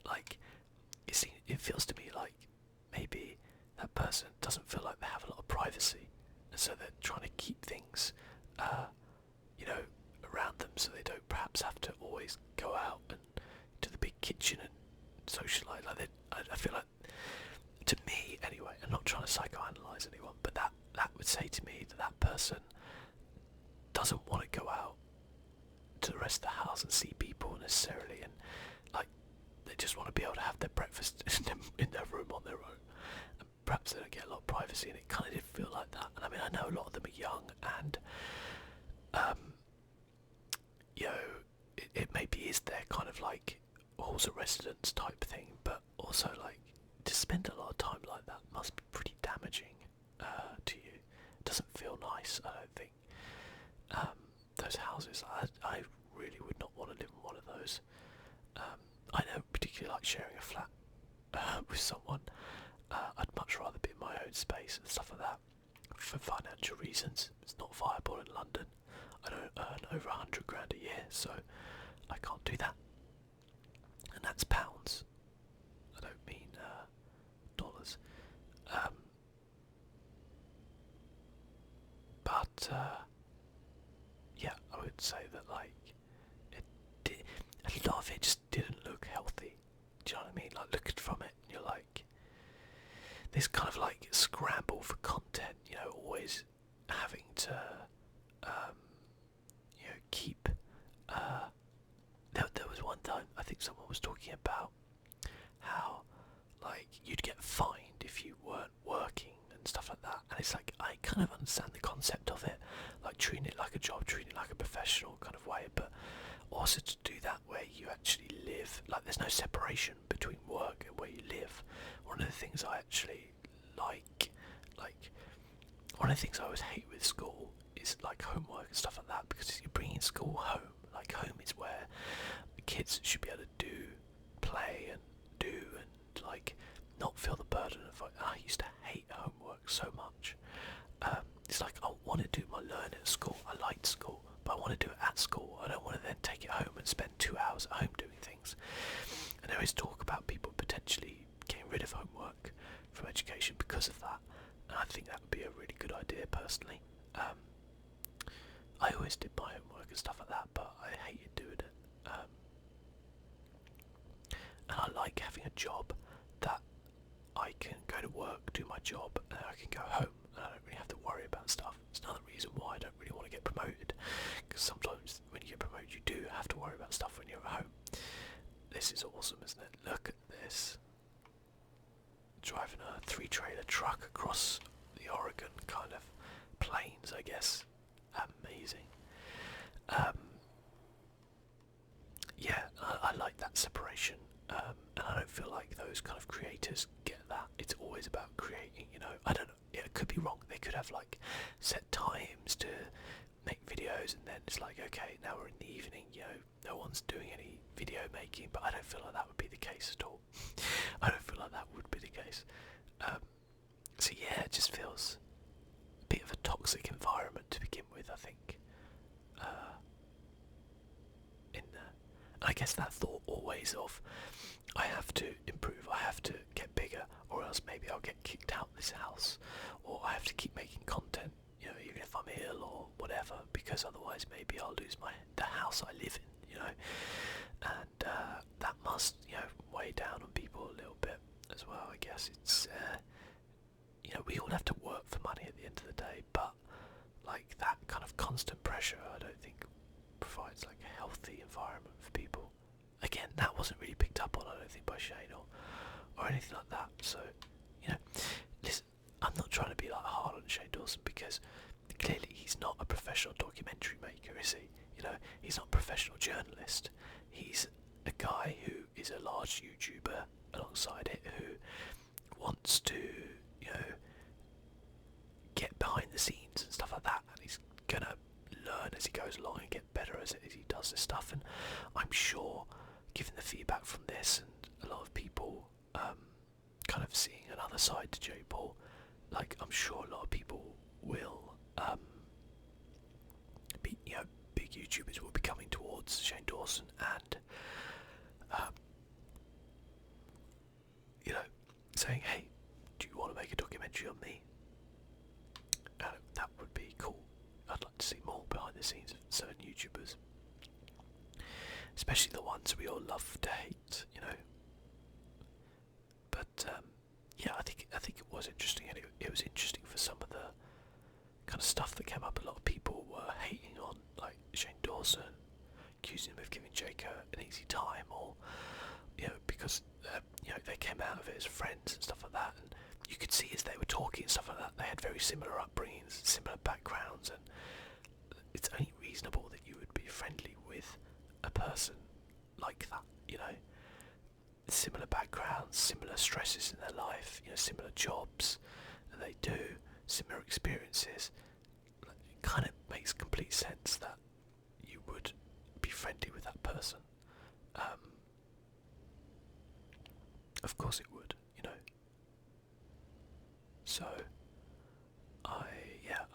Like, it feels to me like maybe that person doesn't feel like they have a lot of privacy, and so they're trying to keep things, you know, around them, so they don't perhaps have to always go out and to the big kitchen and socialise. Like I feel like, to me anyway, I'm not trying to psychoanalyse anyone, but that would say to me that that person doesn't want to go out to the rest of the house and see people necessarily, and like they just want to be able to have their breakfast in their room on their own, and perhaps they don't get a lot of privacy, and it kind of did feel like that. And I mean, I know a lot of them are young, and you know, it maybe is their kind of like halls of residence type thing, but also like to spend a lot of time like that must be pretty damaging to you. It doesn't feel nice, I don't think. Those houses, I really would not want to live in one of those. I don't particularly like sharing a flat with someone. I'd much rather be in my own space and stuff like that. For financial reasons, it's not viable in London. I don't earn over £100 a year, so I can't do that. And that's pounds. I don't mean dollars. But yeah, I would say that like a lot of it just didn't look healthy. Do you know what I mean? Like looking from it, and you're like, this kind of like scramble for content. You know, always having to, you know, keep. There was one time I think someone was talking about how like you'd get fined if you weren't working and stuff like that, and it's like I kind of understand the concept of it, like treating it like a job, treating it like a professional kind of way, but also to do that where you actually live, like there's no separation between work and where you live. One of the things I actually like one of the things I always hate with school is like homework and stuff like that, because you're bringing school home. Like home is where the kids should be able to do, play and do, and like not feel the burden of like, I used to hate homework so much. It's like I want to do my learning at school. I liked school, but I want to do it at school. I don't want to then take it home and spend 2 hours at home doing things. And there is talk about people potentially getting rid of homework from education because of that. And I think that would be a really good idea personally. I always did my homework and stuff like that, but I hated doing it. And I like having a job that I can go to work, do my job, and then I can go home, and I don't really have to worry about stuff. It's another reason why I don't really want to get promoted, because sometimes when you get promoted you do have to worry about stuff when you're at home. This is awesome, isn't it? Look at this. Driving a 3-trailer truck across the Oregon kind of plains, I guess. Amazing. Yeah, I like that separation. And I don't feel like those kind of creators get that. It's always about creating, you know. I don't know, it could be wrong. They could have like set times to make videos, and then it's like, okay, now we're in the evening, you know, no one's doing any video making, but I don't feel like that would be the case at all. I don't feel like that would be the case. So yeah, it just feels a bit of a toxic environment to begin with, I think. I guess that thought always of, I have to improve, I have to get bigger, or else maybe I'll get kicked out of this house, or I have to keep making content, you know, even if I'm ill or whatever, because otherwise maybe I'll lose the house I live in, you know, and that must, you know, weigh down on people a little bit as well. I guess it's, you know, we all have to work for money at the end of the day, but like that kind of constant pressure, I don't think provides like a healthy environment for people. Again, that wasn't really picked up on, I don't think, by Shane or anything like that. So, you know, listen, I'm not trying to be like hard on Shane Dawson, because clearly he's not a professional documentary maker, is he? You he's not a professional journalist. He's a guy who is a large YouTuber alongside it, who wants to, get behind the scenes and stuff like that, and he's gonna learn as he goes along and get better as he does this stuff. And I'm sure, given the feedback from this and a lot of people kind of seeing another side to Jake Paul, like, I'm sure a lot of people will be, big YouTubers will be coming towards Shane Dawson and saying, hey, do you want to make a documentary on me? That would be cool. I'd like to see more behind the scenes of certain YouTubers, especially the ones we all love to hate, But yeah, I think it was interesting, and it was interesting for some of the kind of stuff that came up. A lot of people were hating on, like, Shane Dawson, accusing him of giving Jake an easy time, or because they came out of it as friends and stuff like that, and you could see as they were talking and stuff like that, they had very similar upbringings, similar backgrounds, and it's only reasonable that you would be friendly with a person like that, similar backgrounds, similar stresses in their life, similar jobs that they do, similar experiences. It kind of makes complete sense that you would be friendly with that person. Of course it would, So, I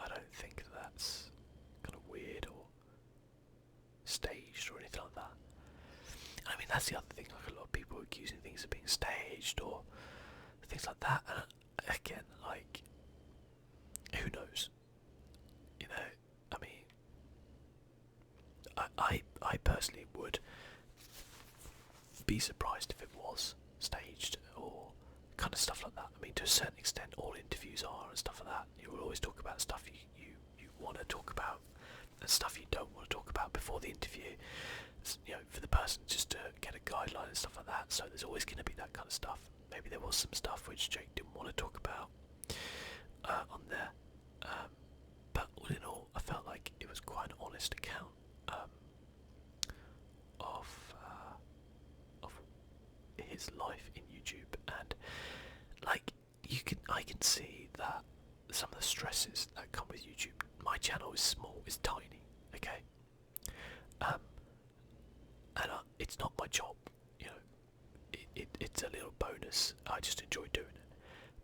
don't think that's kind of weird or staged or anything like that. And I mean, that's the other thing, like, a lot of people are accusing things of being staged or things like that, and again, like, who knows? I mean, I personally would be surprised if it was staged or kind of stuff like that. I mean, to a certain extent, all interviews are and stuff like that. You will always talk about stuff you want to talk about and stuff you don't want to talk about before the interview. For the person just to get a guideline and stuff like that. So there's always going to be that kind of stuff. Maybe there was some stuff which Jake didn't want to talk about on there. But all in all, I felt like it was quite an honest account of his life in YouTube, and like, I can see that some of the stresses that come with YouTube. My channel is small, it's tiny, okay, and it's not my job, it's a little bonus. I just enjoy doing it,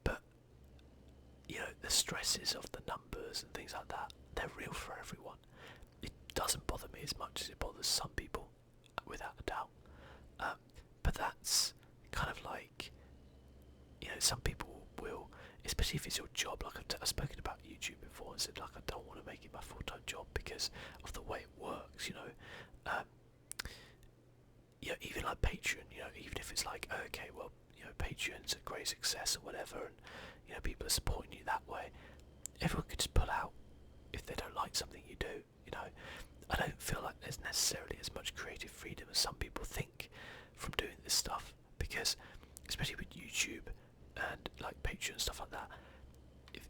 but the stresses of the numbers and things like that, they're real for everyone. It doesn't bother me as much as it bothers some people, without a doubt. But that's kind of like, some people will, especially if it's your job. Like, I've spoken about YouTube before and said, like, I don't want to make it my full-time job because of the way it works. Even like Patreon. Even if it's like, okay, well, Patreon's a great success or whatever, and people are supporting you that way. Everyone could just pull out if they don't like something you do. I don't feel like there's necessarily as much creative freedom as some people think from doing this stuff, because especially with YouTube and like Patreon and stuff like that,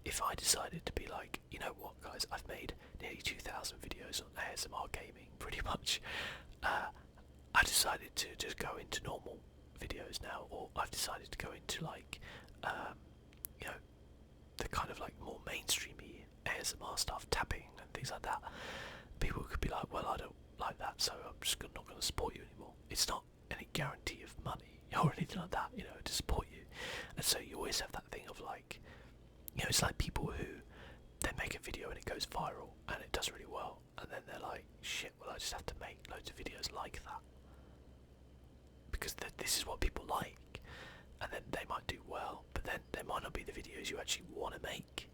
if I decided to be like, you know what, guys, I've made nearly 2,000 videos on ASMR gaming, pretty much, I decided to just go into normal videos now, or I've decided to go into like the kind of like more mainstreamy ASMR stuff, tapping and things like that. People could be like, well, I don't like that, so I'm just not going to support you anymore. It's not any guarantee of money or anything like that, to support you. And so you always have that thing of like, it's like people who, they make a video and it goes viral and it does really well, and then they're like, shit, well, I just have to make loads of videos like that because this is what people like, and then they might do well, but then they might not be the videos you actually want to make,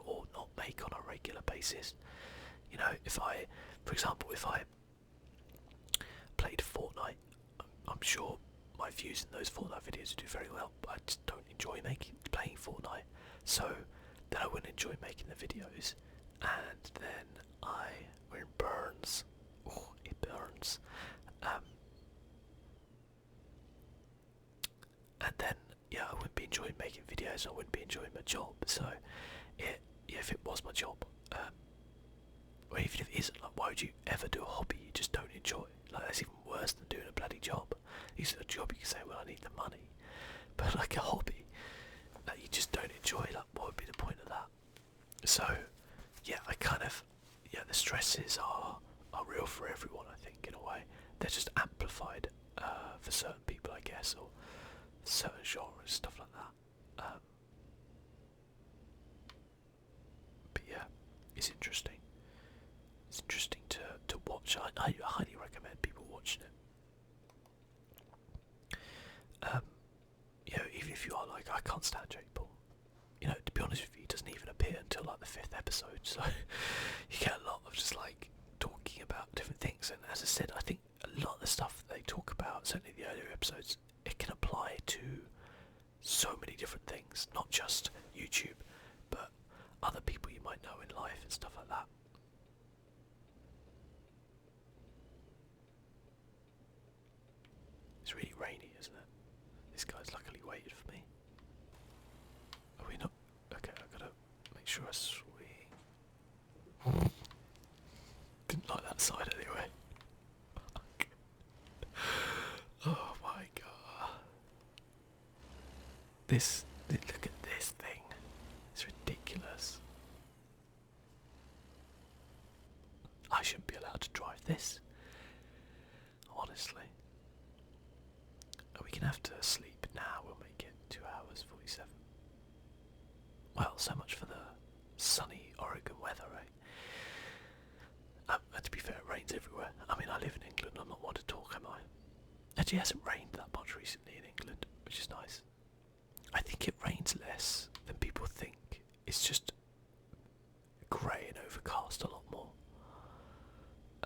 or not make on a regular basis. If I, for example, if I played Fortnite, I'm sure my views in those Fortnite videos would do very well, but I just don't enjoy playing Fortnite, so then I wouldn't enjoy making the videos, and then when it burns, it burns, and then I wouldn't be enjoying making videos, I wouldn't be enjoying my job. So if it was my job, Or even if it isn't, like, why would you ever do a hobby you just don't enjoy? Like, that's even worse than doing a bloody job. It's a job you can say, well, I need the money. But like a hobby that you just don't enjoy, like, what would be the point of that? So, yeah, the stresses are real for everyone, I think, in a way. They're just amplified for certain people, I guess, or certain genres, stuff like that. But yeah, it's interesting. It's interesting to watch. I highly recommend people watching it. Even if you are like, I can't stand Jake Paul. To be honest with you, he doesn't even appear until like the 5th episode, so you get a lot of just like talking about different things. And as I said, I think a lot of the stuff that they talk about, certainly the earlier episodes, it can apply to so many different things, not just YouTube, but other people you might know in life and stuff like that. It's really rainy, isn't it? This guy's luckily waited for me. Are we not? Okay, I gotta make sure I swing. Didn't like that side anyway. Oh my god. Look at this thing. It's ridiculous. I shouldn't be allowed to drive this. Honestly. We can have to sleep now, we'll make it 2 hours 47. Well, so much for the sunny Oregon weather, right? And to be fair, it rains everywhere. I mean, I live in England, I'm not one to talk, am I? Actually, it hasn't rained that much recently in England, which is nice. I think it rains less than people think. It's just grey and overcast a lot more.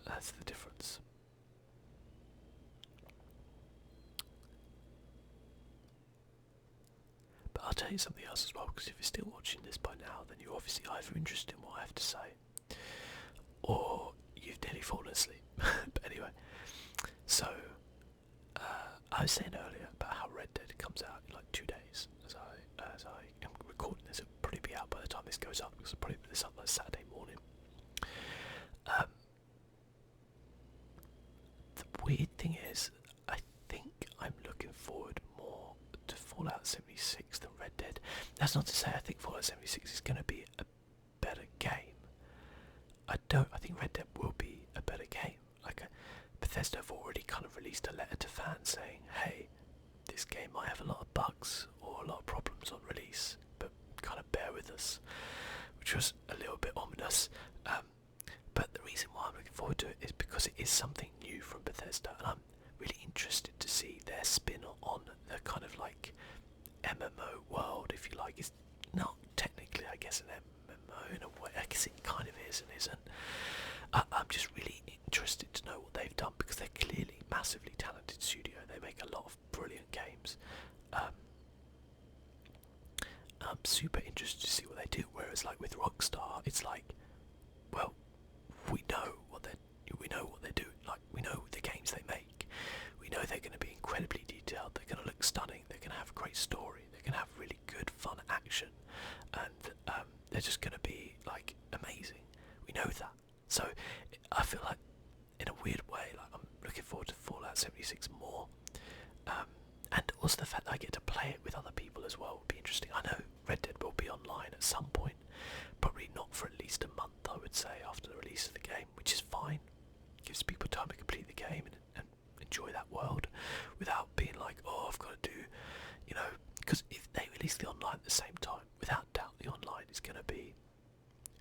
That's the difference. But I'll tell you something else as well, because if you're still watching this by now, then you're obviously either interested in what I have to say, or you've nearly fallen asleep. But anyway, so I was saying earlier about how Red Dead comes out in like 2 days. As I am recording this, it'll probably be out by the time this goes up, because I'll probably put this up like Saturday morning. The weird thing is, I think I'm looking forward more to Fallout 76 than Red Dead. That's not to say I think Fallout 76 is going to be a better game. I think Red Dead will be a better game. Like, Bethesda have already kind of released a letter to fans saying, hey, this game might have a lot of bugs or a lot of problems on release, but kind of bear with us, which was a little bit ominous. But the reason why I'm looking forward to it is because it is something new from Bethesda, and I'm really interested to see their spin on the kind of like MMO world, if you like. It's not technically, I guess, an MMO in a way. I guess it kind of is and isn't. I'm just really interested to know what they've done, because they're clearly a massively talented studio. They make a lot of brilliant games. I'm super interested to see what they do. Whereas, like with Rockstar, it's like, well, we know what they do. Like, we know the games they make. We know they're going to be incredibly detailed. They're going to look stunning. They're going to have a great story. They're going to have really good, fun action, and they're just going to be like amazing. We know that. So I feel like, in a weird way, like I'm looking forward to Fallout 76 more. And also the fact that I get to play it with other people as well would be interesting. I know Red Dead will be online at some point, probably not for at least a month, I would say, after the release of the game, which is fine. Gives people time to complete the game and enjoy that world without being like, oh, I've got to do, because if they release the online at the same time, without doubt the online is going to be,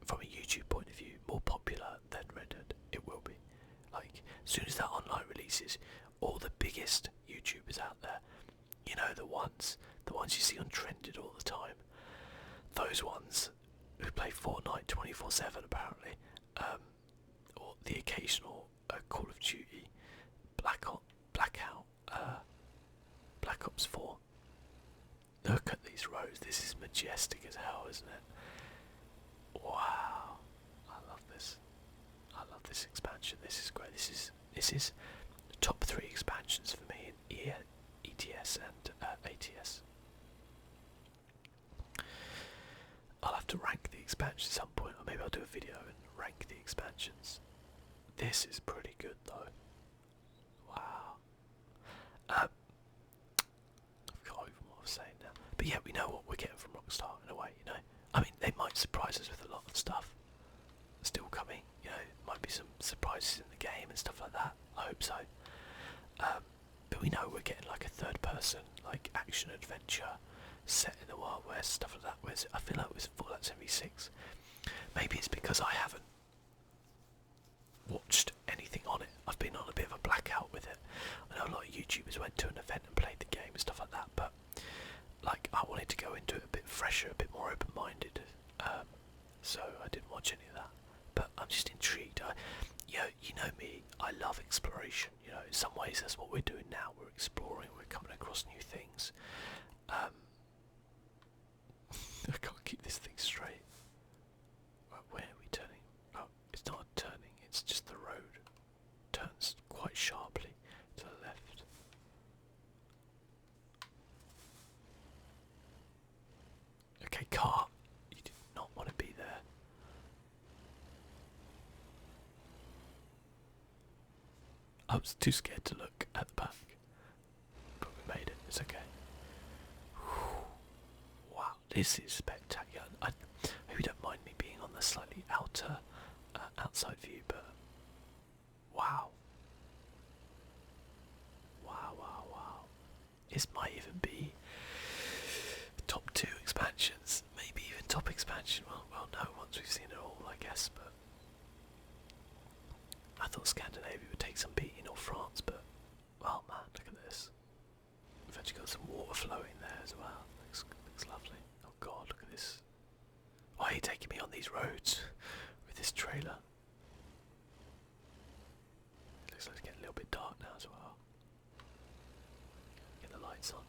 from a YouTube point of view, more popular than Red Dead. It will be. Like, as soon as that online releases, all the biggest YouTubers out there, the ones you see on Trended all the time, those ones who play Fortnite 24/7 apparently, or the occasional Call of Duty, Black Ops 4. Look at these rows. This is majestic as hell, isn't it? Wow, I love this. I love this expansion. This is great. This is the top 3 expansions for me in ETS and ATS. I'll have to rank the expansions at some point, or maybe I'll do a video and rank the expansions. This is pretty good though. Wow. I've got even what I was saying now. But yeah, we know what we're getting from Rockstar in a way, you know. I mean, they might surprise us with a lot of stuff still coming, you know. Might be some surprises in the game and stuff like that. I hope so. But we know we're getting like a third-person, like action adventure set in the Wild West, stuff like that. Whereas I feel like it was Fallout 76. Maybe it's because I haven't watched anything on it. I've been on a bit of a blackout with it. I know a lot of YouTubers went to an event and played the game and stuff like that, but like I wanted to go into it a bit fresher, a bit more open-minded. So I didn't watch any of that. But I'm just intrigued. You know me, I love exploration. You know, in some ways that's what we're doing now. We're exploring, we're coming across new things. I can't keep this thing straight. Right, where are we turning? Oh, it's not turning, it's just the road. Turns quite sharply to the left. Okay, car, you did not want to be there. I was too scared to look at the back, but we made it. It's okay. Whew. Wow, this is spectacular. I hope you don't mind me being on the slightly outside view, but wow, wow. This might even be top 2 expansions, maybe even top expansion. Well, no, once we've seen it all, I guess. But I thought Scandinavia would take some beating, or France, but well, man, look at this. We've actually got some water flowing there as well. Looks lovely. Oh God, look at this. Why are you taking me on these roads with this trailer? It looks like it's getting a little bit dark now as well. Get the lights on.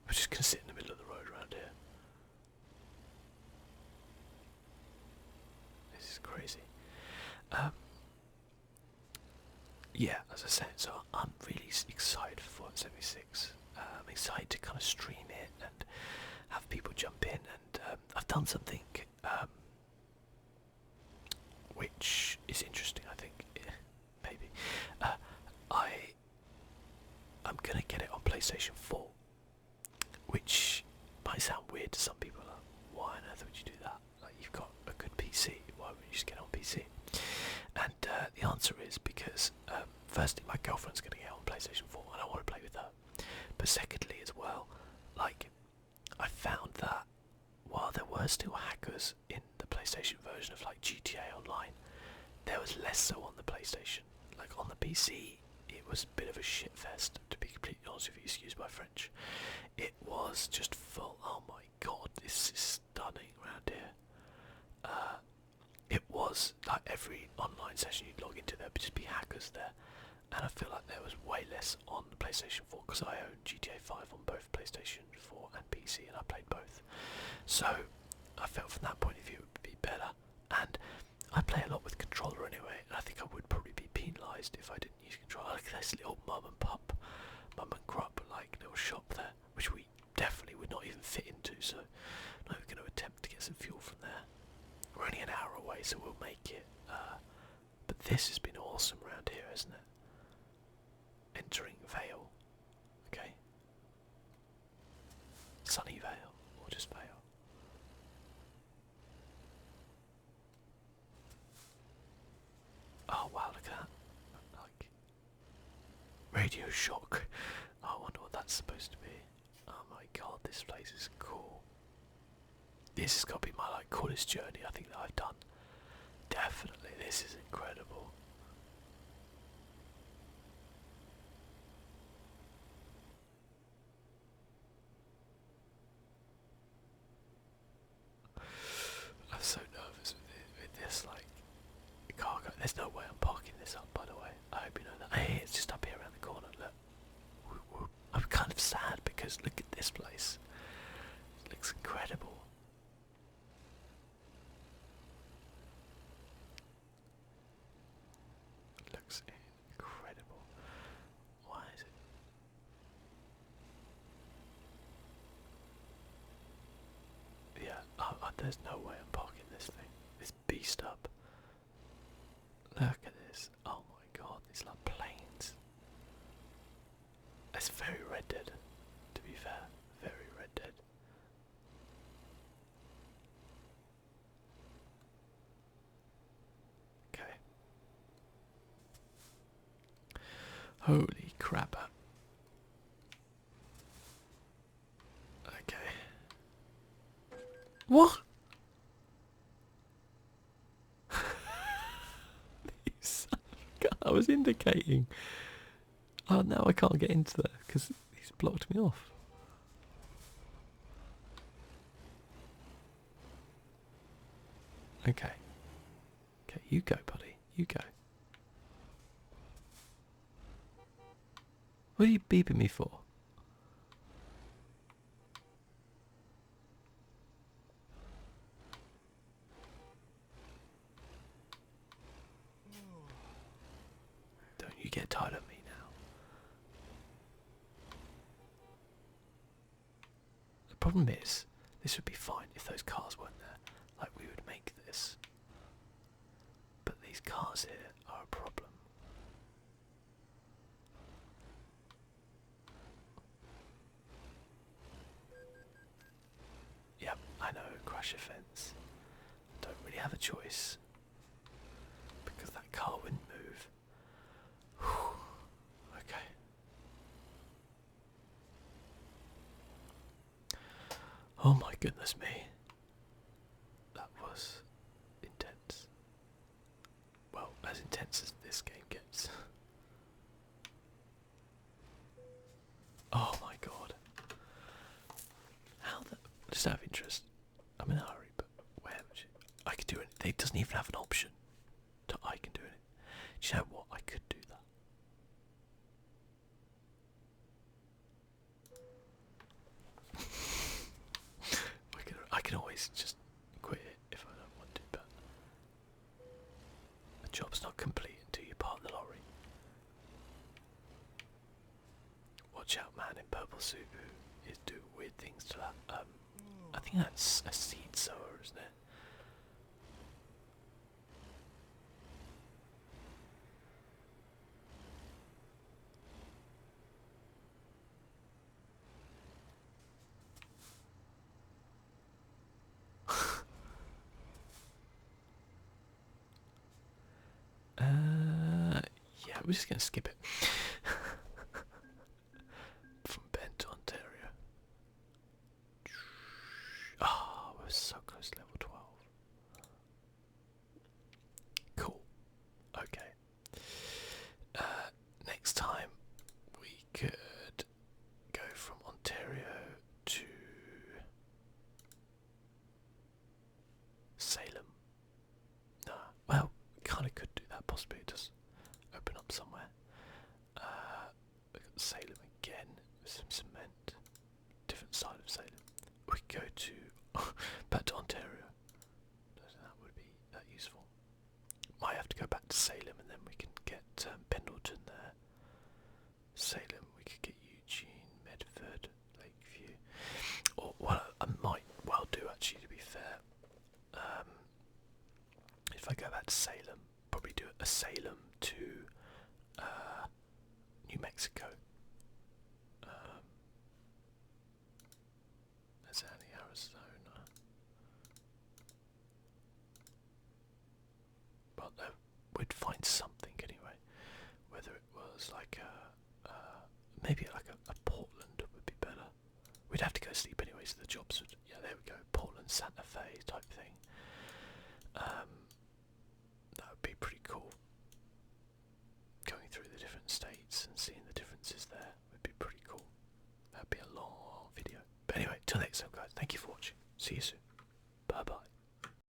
We're just gonna sit in the middle of the road around here. This is crazy. Yeah, as I said, so I'm really excited for Fallout 76. I'm excited to kind of stream it and have people jump in, and I've done something which is interesting, I think. Maybe. I'm gonna get it on PlayStation 4, which might sound weird to some people. Like, why on earth would you do that? Like, you've got a good PC, why wouldn't you just get it on PC? And the answer is because, firstly, my girlfriend's going to get on PlayStation 4 and I want to play with her. But secondly as well, like, I found that while there were still hackers in the PlayStation version of like GTA Online, there was less so on the PlayStation. Like on the PC, it was a bit of a shit fest, to be completely honest with you, excuse my French. It was just full, oh my God, this is stunning around here. It was like every online session you'd log into, there would just be hackers there, and I feel like there was way less on the PlayStation 4 because I own GTA 5 on both PlayStation 4 and PC, and I played both. So I felt from that point of view it would be better, and I play a lot with controller anyway, and I think I would probably be penalised if I didn't use controller. Look at this little mum and grub like little shop there, which we definitely would not even fit into, so I'm not even going to attempt to get some fuel from there. We're only an hour away, so we'll make it. But this has been awesome around here, hasn't it? Entering Vale. Okay. Sunny Vale, or just Vale. Oh wow, look at that. Like Radio Shock. Oh, I wonder what that's supposed to be. Oh my God, this place is cool. This has got to be my like coolest journey I think that I've done. Definitely, this is incredible. I'm so nervous with this like cargo. There's no way I'm parking this up, by the way. I hope you know that. Hey, it's just up here around the corner. Look, I'm kind of sad because look at this place. It looks incredible. Looks incredible. Why is it? Yeah, there's no way I'm parking this thing. stub. Look at this. Oh my god, these like planes. It's very Red Dead, to be fair. Very Red Dead. Okay. Holy crap. Okay. What? I was indicating. Oh, now I can't get into there because he's blocked me off. Okay. Okay, you go, buddy. You go. What are you beeping me for? Don't you get tired of me now. The problem is, this would be fine if those cars weren't there. Like, we would make this. But these cars here are a problem. Yep, I know, crash offence. Don't really have a choice. Because that car wouldn't move. Okay. Oh my goodness me. That was intense. Well, as intense as this game gets. Oh my god. How the... Just out of interest. I'm in a hurry, but where would you... I could do it. It doesn't even have an option to I can do it. Do you know what? I could do that. I can always just quit it if I don't want to, but the job's not complete until you park the lorry. Watch out, man in purple suit who is doing weird things to that. I think that's a seed sower, isn't it? Yeah, we're just gonna skip it. From Bent to Ontario. Ah, we're so close to level 12. Cool. Okay. Next time we could go from Ontario to Salem. No, well, kind of could do that. Possibly just open up somewhere. We got Salem again with some cement. Different side of Salem. We go to back to Ontario. That would be that useful. Might have to go back to Salem and then we can get Pendleton there. Salem, we could get Eugene, Medford, Lakeview. Or what I might well do actually, to be fair. If I go back to Salem, probably do a Salem to New Mexico. Is there any Arizona? But we'd find something anyway. Whether it was like maybe like a Portland would be better. We'd have to go sleep anyway, so the jobs would. Yeah, there we go. Portland, Santa Fe type thing. That would be pretty cool. Going through the different states and seeing the differences there would be pretty cool. That'd be a long video. But anyway, till next time, guys. Thank you for watching. See you soon. Bye bye.